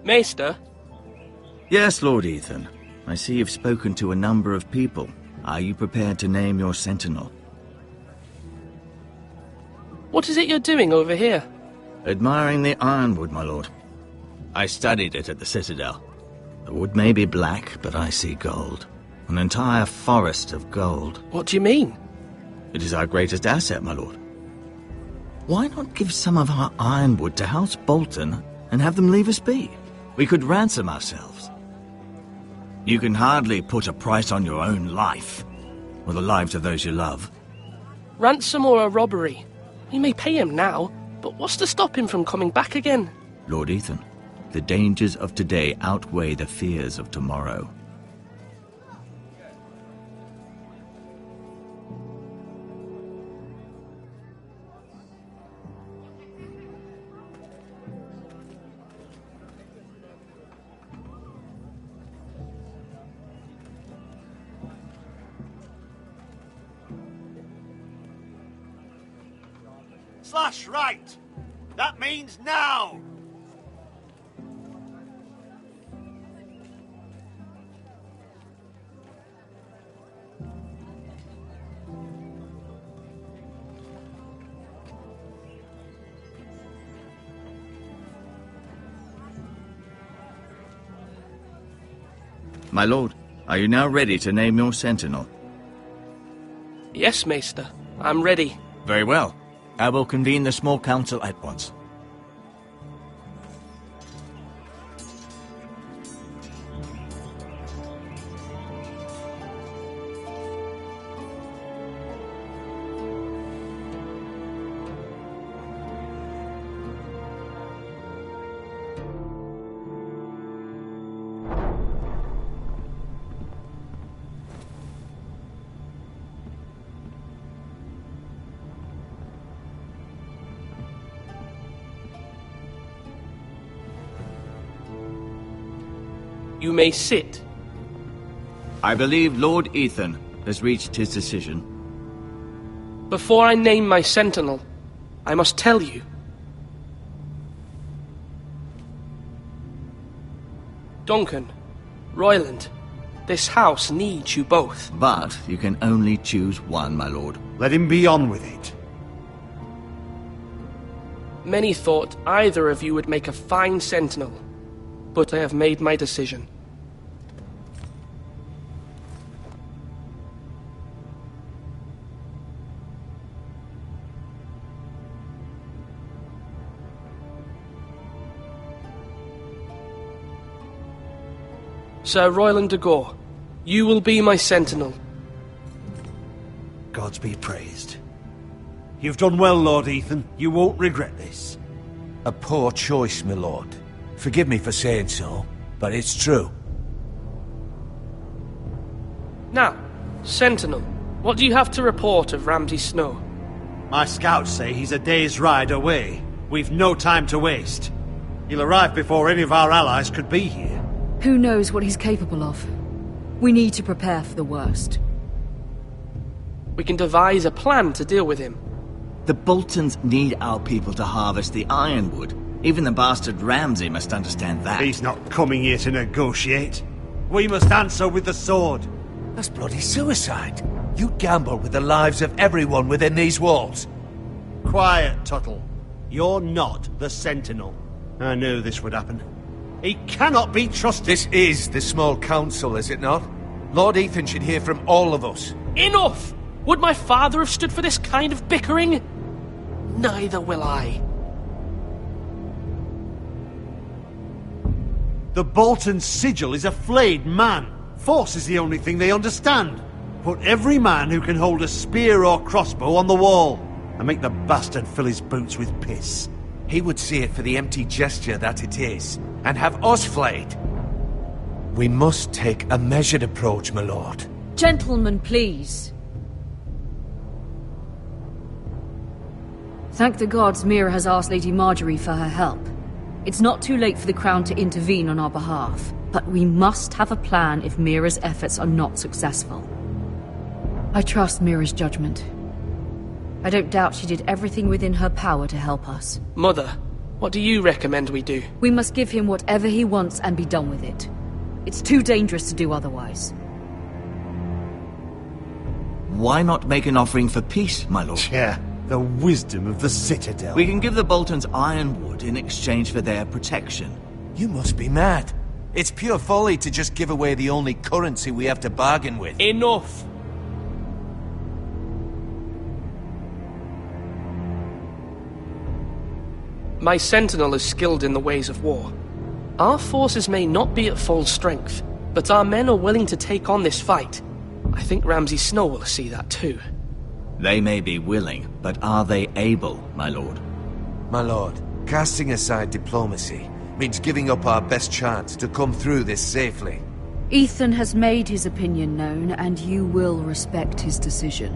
Maester?
Yes, Lord Ethan. I see you've spoken to a number of people. Are you prepared to name your sentinel?
What is it you're doing over here?
Admiring the ironwood, my lord. I studied it at the Citadel. The wood may be black, but I see gold. An entire forest of gold.
What do you mean?
It is our greatest asset, my lord. Why not give some of our ironwood to House Bolton and have them leave us be? We could ransom ourselves. You can hardly put a price on your own life, or the lives of those you love.
Ransom or a robbery? We may pay him now, but what's to stop him from coming back again?
Lord Ethan, the dangers of today outweigh the fears of tomorrow.
Slash right. That means now.
My lord, are you now ready to name your sentinel?
Yes, Maester. I'm ready.
Very well. I will convene the small council at once.
You may sit.
I believe Lord Ethan has reached his decision.
Before I name my sentinel, I must tell you. Duncan, Royland, this house needs you both.
But you can only choose one, my lord.
Let him be on with it.
Many thought either of you would make a fine sentinel, but I have made my decision. Sir Royland de Gore, you will be my sentinel.
Gods be praised. You've done well, Lord Ethan. You won't regret this.
A poor choice, my lord. Forgive me for saying so, but it's true.
Now, Sentinel, what do you have to report of Ramsay Snow?
My scouts say he's a day's ride away. We've no time to waste. He'll arrive before any of our allies could be here.
Who knows what he's capable of? We need to prepare for the worst.
We can devise a plan to deal with him.
The Boltons need our people to harvest the ironwood. Even the bastard Ramsay must understand that.
He's not coming here to negotiate. We must answer with the sword.
That's bloody suicide. You gamble with the lives of everyone within these walls.
Quiet, Tuttle. You're not the Sentinel. I knew this would happen. He cannot be trusted.
This is the small council, is it not? Lord Ethan should hear from all of us.
Enough! Would my father have stood for this kind of bickering? Neither will I.
The Bolton sigil is a flayed man. Force is the only thing they understand. Put every man who can hold a spear or crossbow on the wall, and make the bastard fill his boots with piss.
He would see it for the empty gesture that it is, and have us flayed. We must take a measured approach, my lord.
Gentlemen, please. Thank the gods Mira has asked Lady Marjorie for her help. It's not too late for the Crown to intervene on our behalf, but we must have a plan if Mira's efforts are not successful. I trust Mira's judgment. I don't doubt she did everything within her power to help us.
Mother, what do you recommend we do?
We must give him whatever he wants and be done with it. It's too dangerous to do otherwise.
Why not make an offering for peace, my lord?
Yeah, the wisdom of the Citadel.
We can give the Boltons ironwood in exchange for their protection.
You must be mad. It's pure folly to just give away the only currency we have to bargain with.
Enough! My sentinel is skilled in the ways of war. Our forces may not be at full strength, but our men are willing to take on this fight. I think Ramsay Snow will see that too.
They may be willing, but are they able, my lord?
My lord, casting aside diplomacy means giving up our best chance to come through this safely.
Ethan has made his opinion known, and you will respect his decision.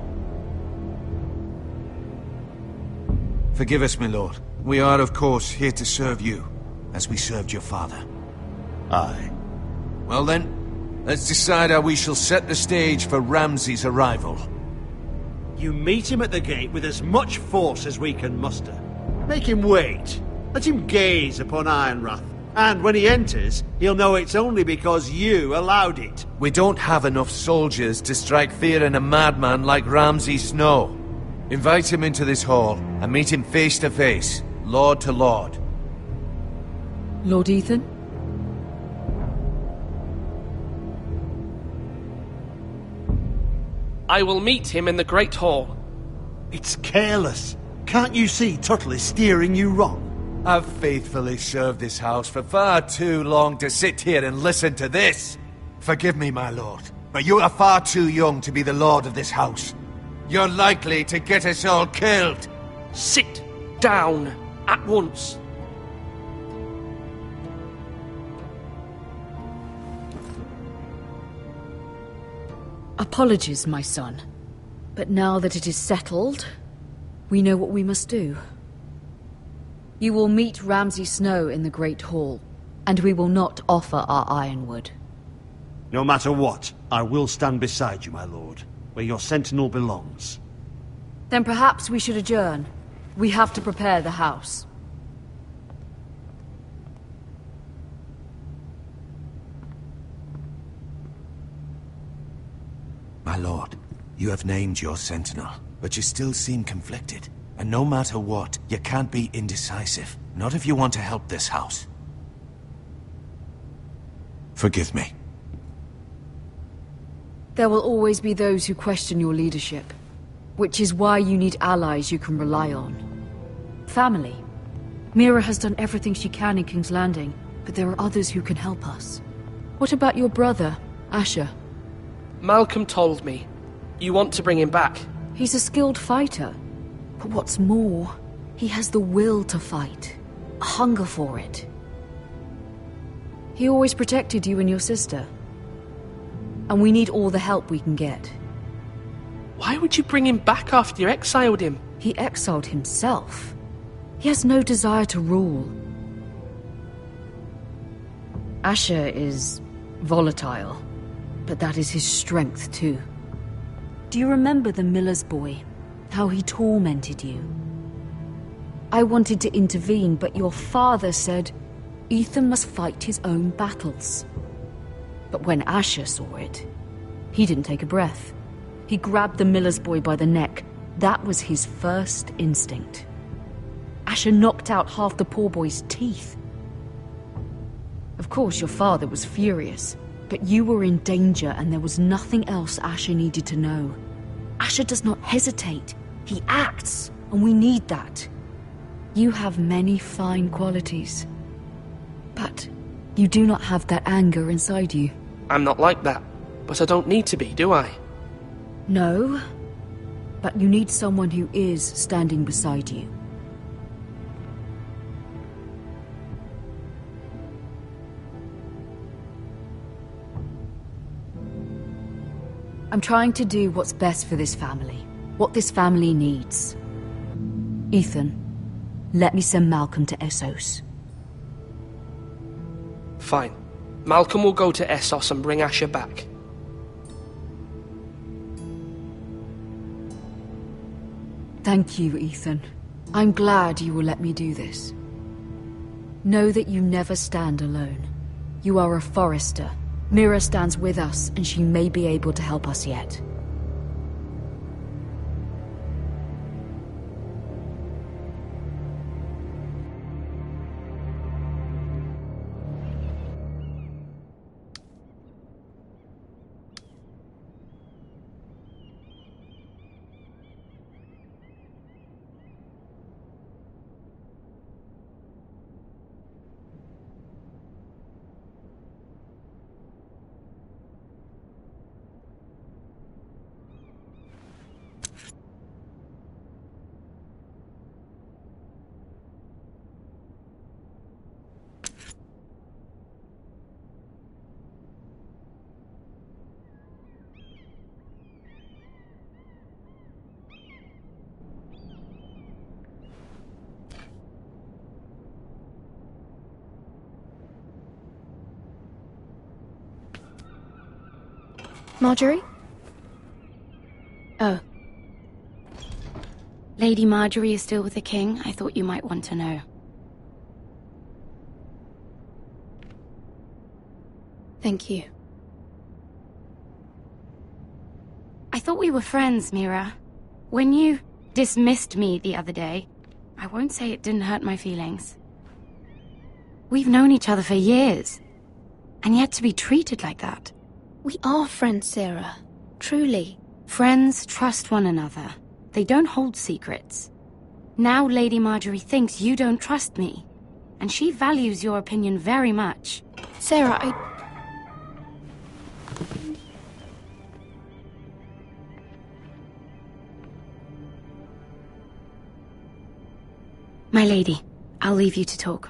Forgive us, my lord. We are, of course, here to serve you, as we served your father.
Aye.
Well then, let's decide how we shall set the stage for Ramsay's arrival.
You meet him at the gate with as much force as we can muster. Make him wait. Let him gaze upon Ironrath. And when he enters, he'll know it's only because you allowed it.
We don't have enough soldiers to strike fear in a madman like Ramsay Snow. Invite him into this hall and meet him face to face, lord to lord.
Lord Ethan?
I will meet him in the Great Hall.
It's careless. Can't you see Tuttle is steering you wrong?
I've faithfully served this house for far too long to sit here and listen to this. Forgive me, my lord, but you are far too young to be the lord of this house. You're likely to get us all killed.
Sit down at once.
Apologies, my son. But now that it is settled, we know what we must do. You will meet Ramsay Snow in the Great Hall, and we will not offer our ironwood.
No matter what, I will stand beside you, my lord, where your sentinel belongs.
Then perhaps we should adjourn. We have to prepare the house.
My lord, you have named your sentinel, but you still seem conflicted. And no matter what, you can't be indecisive. Not if you want to help this house. Forgive me.
There will always be those who question your leadership, which is why you need allies you can rely on. Family. Mira has done everything she can in King's Landing, but there are others who can help us. What about your brother, Asher?
Malcolm told me. You want to bring him back?
He's a skilled fighter. But what's more, he has the will to fight. A hunger for it. He always protected you and your sister. And we need all the help we can get.
Why would you bring him back after you exiled him?
He exiled himself. He has no desire to rule. Asher is volatile, but that is his strength too. Do you remember the miller's boy? How he tormented you? I wanted to intervene, but your father said Ethan must fight his own battles. But when Asher saw it, he didn't take a breath. He grabbed the miller's boy by the neck. That was his first instinct. Asher knocked out half the poor boy's teeth. Of course, your father was furious, but you were in danger and there was nothing else Asher needed to know. Asher does not hesitate. He acts, and we need that. You have many fine qualities, but you do not have that anger inside you.
I'm not like that, but I don't need to be, do I?
No, but you need someone who is standing beside you. I'm trying to do what's best for this family, what this family needs. Ethan, let me send Malcolm to Essos.
Fine. Malcolm will go to Essos and bring Asher back.
Thank you, Ethan. I'm glad you will let me do this. Know that you never stand alone. You are a Forrester. Mira stands with us, and she may be able to help us yet.
Marjorie? Oh.
Lady Marjorie is still with the king. I thought you might want to know.
Thank you.
I thought we were friends, Mira. When you dismissed me the other day, I won't say it didn't hurt my feelings. We've known each other for years, and yet to be treated like that.
We are friends, Sarah. Truly.
Friends trust one another. They don't hold secrets. Now Lady Marjorie thinks you don't trust me, and she values your opinion very much.
Sarah,
My lady, I'll leave you to talk.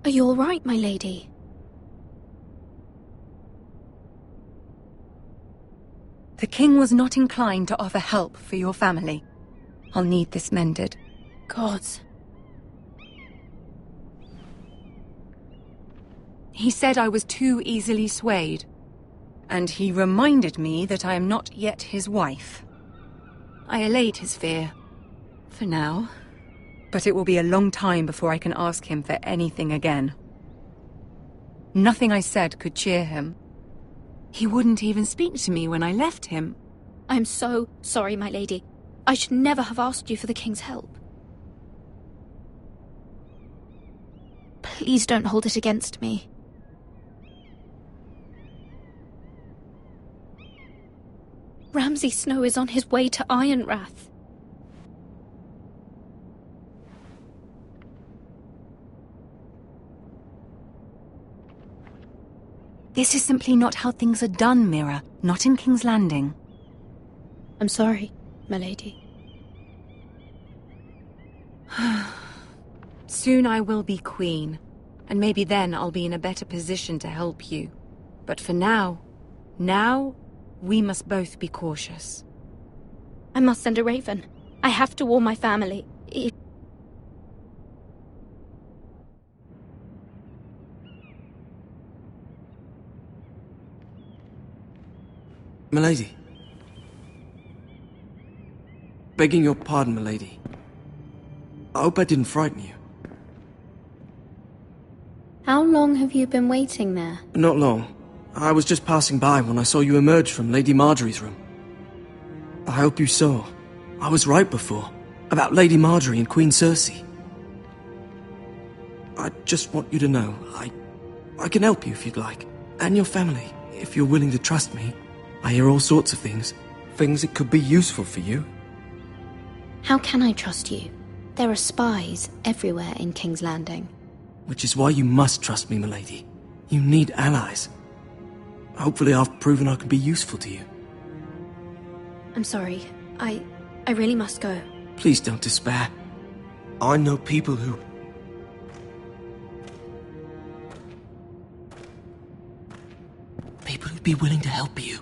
Are you all right, my lady?
The king was not inclined to offer help for your family. I'll need this mended.
Gods.
He said I was too easily swayed. And he reminded me that I am not yet his wife. I allayed his fear. For now. But it will be a long time before I can ask him for anything again. Nothing I said could cheer him. He wouldn't even speak to me when I left him.
I'm so sorry, my lady. I should never have asked you for the king's help. Please don't hold it against me. Ramsay Snow is on his way to Ironrath.
This is simply not how things are done, Mira. Not in King's Landing.
I'm sorry, my lady.
Soon I will be queen, and maybe then I'll be in a better position to help you. But for now, we must both be cautious.
I must send a raven. I have to warn my family.
Milady. Begging your pardon, milady. I hope I didn't frighten you.
How long have you been waiting there?
Not long. I was just passing by when I saw you emerge from Lady Marjorie's room. I hope you saw. I was right before. About Lady Marjorie and Queen Cersei. I just want you to know, I can help you if you'd like. And your family, if you're willing to trust me. I hear all sorts of things. Things that could be useful for you.
How can I trust you? There are spies everywhere in King's Landing.
Which is why you must trust me, milady. You need allies. Hopefully I've proven I can be useful to you.
I'm sorry. I really must go.
Please don't despair. I know people who... People who'd be willing to help you.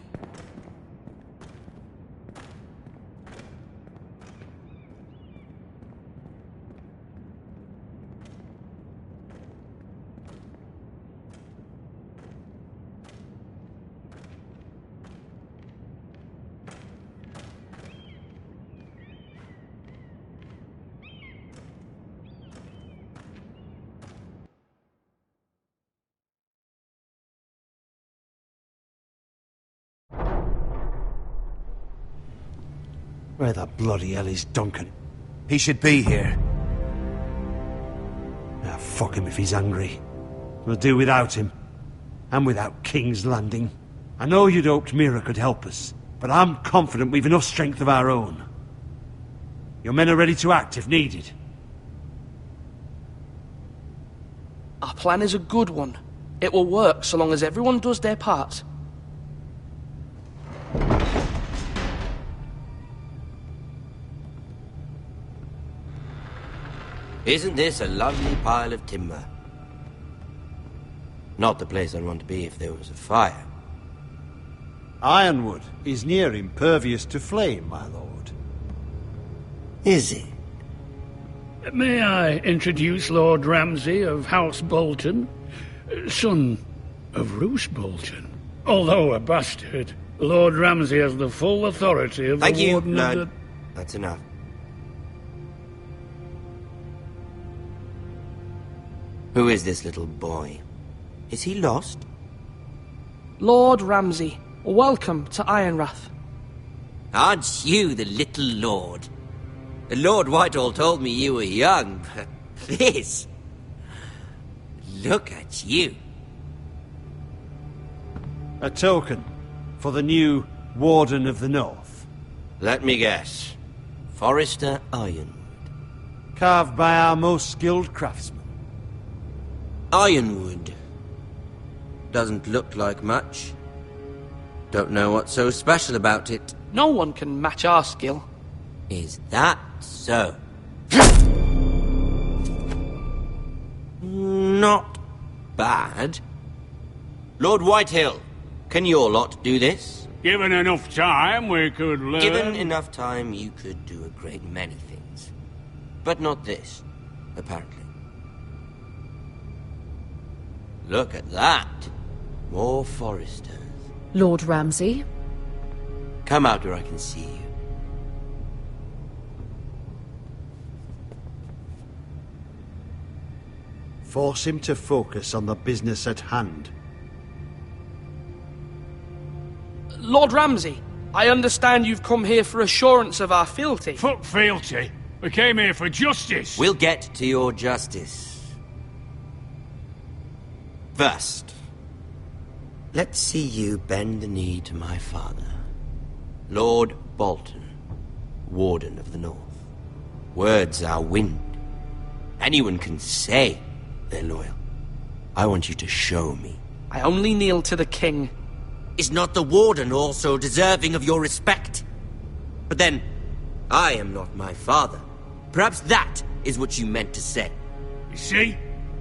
Where the bloody hell is Duncan?
He should be here.
Ah, fuck him if he's hungry. We'll do without him. And without King's Landing. I know you'd hoped Mira could help us, but I'm confident we've enough strength of our own. Your men are ready to act if needed.
Our plan is a good one. It will work so long as everyone does their part.
Isn't this a lovely pile of timber? Not the place I'd want to be if there was a fire.
Ironwood is near impervious to flame, my lord.
Is it?
May I introduce Lord Ramsay of House Bolton, son of Roose Bolton? Although a bastard, Lord Ramsay has the full authority of
Thank
the
you,
Warden of
Lord.
the...
That's enough. Who is this little boy? Is he lost?
Lord Ramsay, welcome to Ironrath.
Aren't you the little lord? Lord Whitehall told me you were young, but this... Look at you.
A token for the new Warden of the North.
Let me guess. Forrester Ironwood.
Carved by our most skilled craftsmen.
Ironwood. Doesn't look like much. Don't know what's so special about it.
No one can match our skill.
Is that so? Not bad. Lord Whitehill, can your lot do this?
Given enough time, we could learn...
Given enough time, you could do a great many things. But not this, apparently. Look at that. More Forresters.
Lord Ramsay?
Come out where I can see you.
Force him to focus on the business at hand.
Lord Ramsay, I understand you've come here for assurance of our fealty.
Fuck fealty. We came here for justice.
We'll get to your justice. First, let's see you bend the knee to my father, Lord Bolton, Warden of the North. Words are wind. Anyone can say they're loyal. I want you to show me.
I only kneel to the king.
Is not the Warden also deserving of your respect? But then, I am not my father. Perhaps that is what you meant to say.
You see?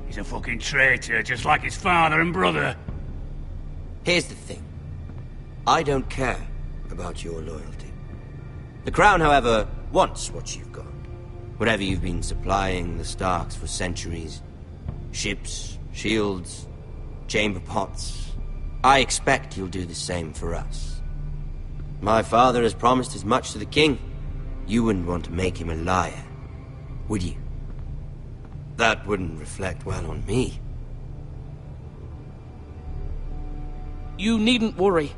He's a fucking traitor, just like his father and brother.
Here's the thing. I don't care about your loyalty. The Crown, however, wants what you've got. Whatever you've been supplying the Starks for centuries. Ships, shields, chamber pots. I expect you'll do the same for us. My father has promised as much to the king. You wouldn't want to make him a liar, would you? That wouldn't reflect well on me.
You needn't worry.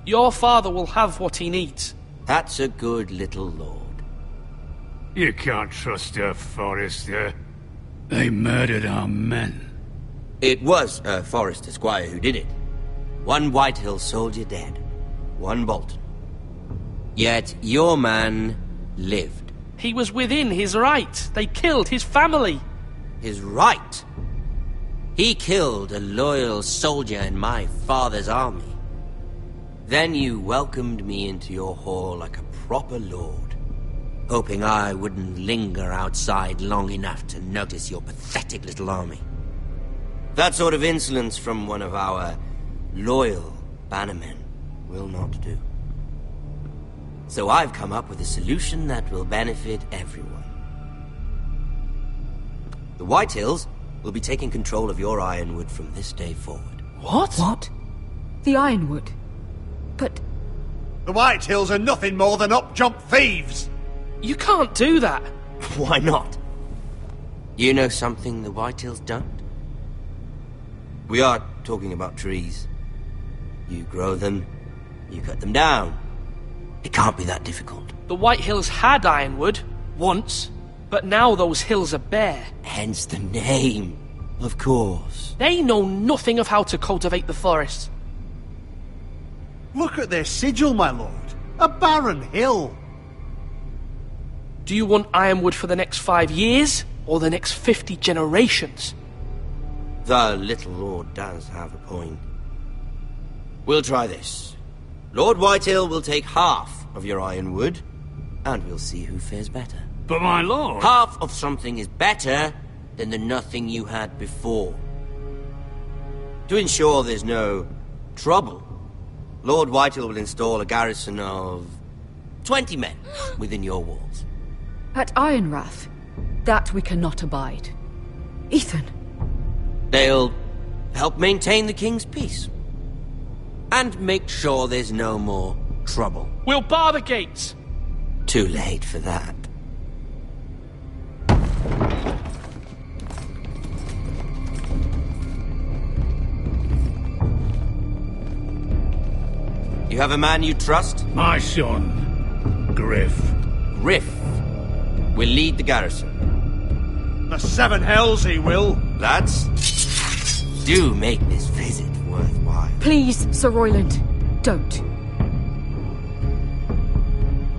Your father will have what he needs.
That's a good little lord.
You can't trust her, Forrester. They murdered our men.
It was a Forrester squire who did it. One Whitehill soldier dead. One Bolton. Yet your man lived.
He was within his right. They killed his family.
His right? He killed a loyal soldier in my father's army. Then you welcomed me into your hall like a proper lord, hoping I wouldn't linger outside long enough to notice your pathetic little army. That sort of insolence from one of our loyal bannermen will not do. So I've come up with a solution that will benefit everyone. The Whitehills will be taking control of your Ironwood from this day forward.
What?
What? The Ironwood? But...
The Whitehills are nothing more than up-jump thieves!
You can't do that!
Why not? You know something the Whitehills don't? We are talking about trees. You grow them, you cut them down. It can't be that difficult.
The Whitehills had Ironwood, once, but now those hills are bare.
Hence the name, of course.
They know nothing of how to cultivate the forest.
Look at their sigil, my lord. A barren hill.
Do you want Ironwood for the next 5 years, or the next 50 generations?
The little lord does have a point. We'll try this. Lord Whitehill will take half of your Ironwood, and we'll see who fares better.
But my lord...
Half of something is better than the nothing you had before. To ensure there's no trouble, Lord Whitehill will install a garrison of 20 men within your walls.
At Ironrath? That we cannot abide. Ethan.
They'll help maintain the king's peace. And make sure there's no more trouble.
We'll bar the gates!
Too late for that. You have a man you trust?
My son, Griff.
Griff will lead the garrison.
The 7 hells he will.
Lads, do make this visit worthwhile.
Please, Sir Royland, don't.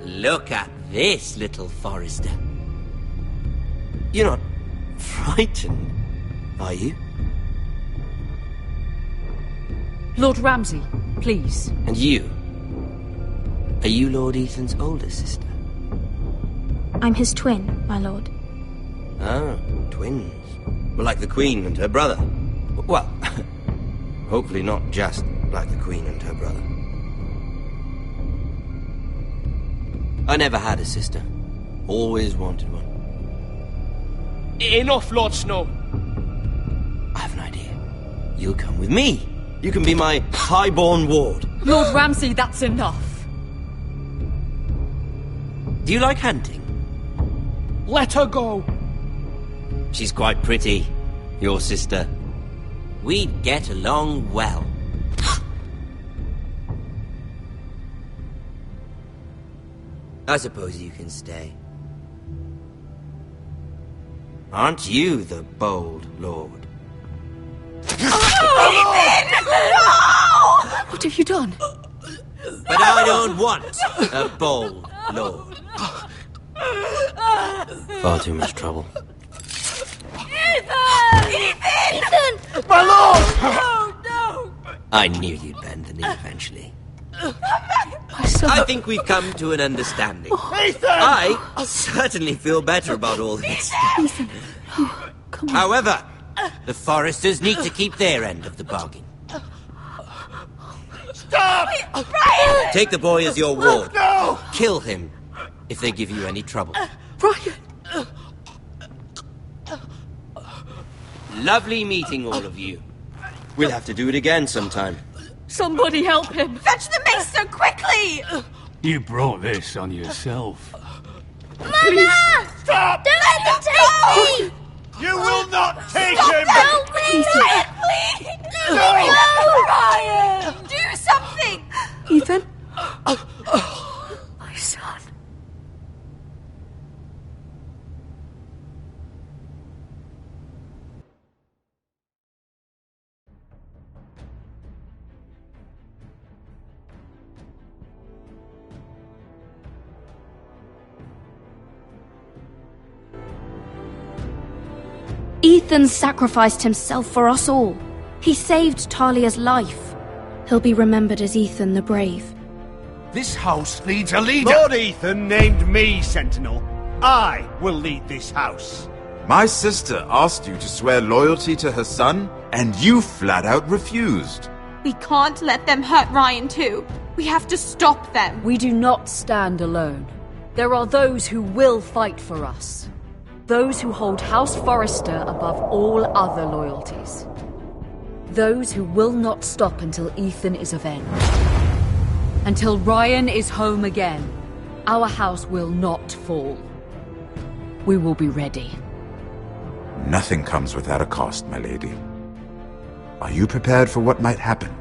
Look at this, little Forrester. You're not frightened, are you?
Lord Ramsay, please.
And you? Are you Lord Ethan's older sister?
I'm his twin, my lord.
Oh, twins. Well, like the Queen and her brother. Well, hopefully not just like the Queen and her brother. I never had a sister. Always wanted one.
Enough, Lord Snow.
I have an idea. You'll come with me. You can be my highborn ward.
Lord Ramsay, that's enough.
Do you like hunting?
Let her go.
She's quite pretty, your sister. We'd get along well. I suppose you can stay. Aren't you the bold lord?
What have you done?
But I don't want a bold lord. Far too much trouble.
Ethan!
My lord!
No!
I knew you'd bend the knee eventually.
My son.
I think we've come to an understanding.
Ethan!
I certainly feel better about all this.
Ethan. Oh, come on.
However, the Forresters need to keep their end of the bargain.
Stop!
Brian!
Take the boy as your ward.
No!
Kill him if they give you any trouble.
Brian!
Lovely meeting all of you. We'll have to do it again sometime.
Somebody help him!
Fetch the mace so quickly!
You brought this on yourself.
Mama!
Stop!
Don't let them take me!
You will not take
Stop!
him!
Don't leave! Brian, please!
No!
Brian! Do something!
Ethan? My son.
Ethan sacrificed himself for us all. He saved Talia's life. He'll be remembered as Ethan the Brave.
This house needs a leader.
Lord Ethan named me Sentinel. I will lead this house.
My sister asked you to swear loyalty to her son, and you flat out refused.
We can't let them hurt Ryan too. We have to stop them.
We do not stand alone. There are those who will fight for us. Those who hold House Forrester above all other loyalties. Those who will not stop until Ethan is avenged. Until Ryan is home again, our house will not fall. We will be ready.
Nothing comes without a cost, my lady. Are you prepared for what might happen?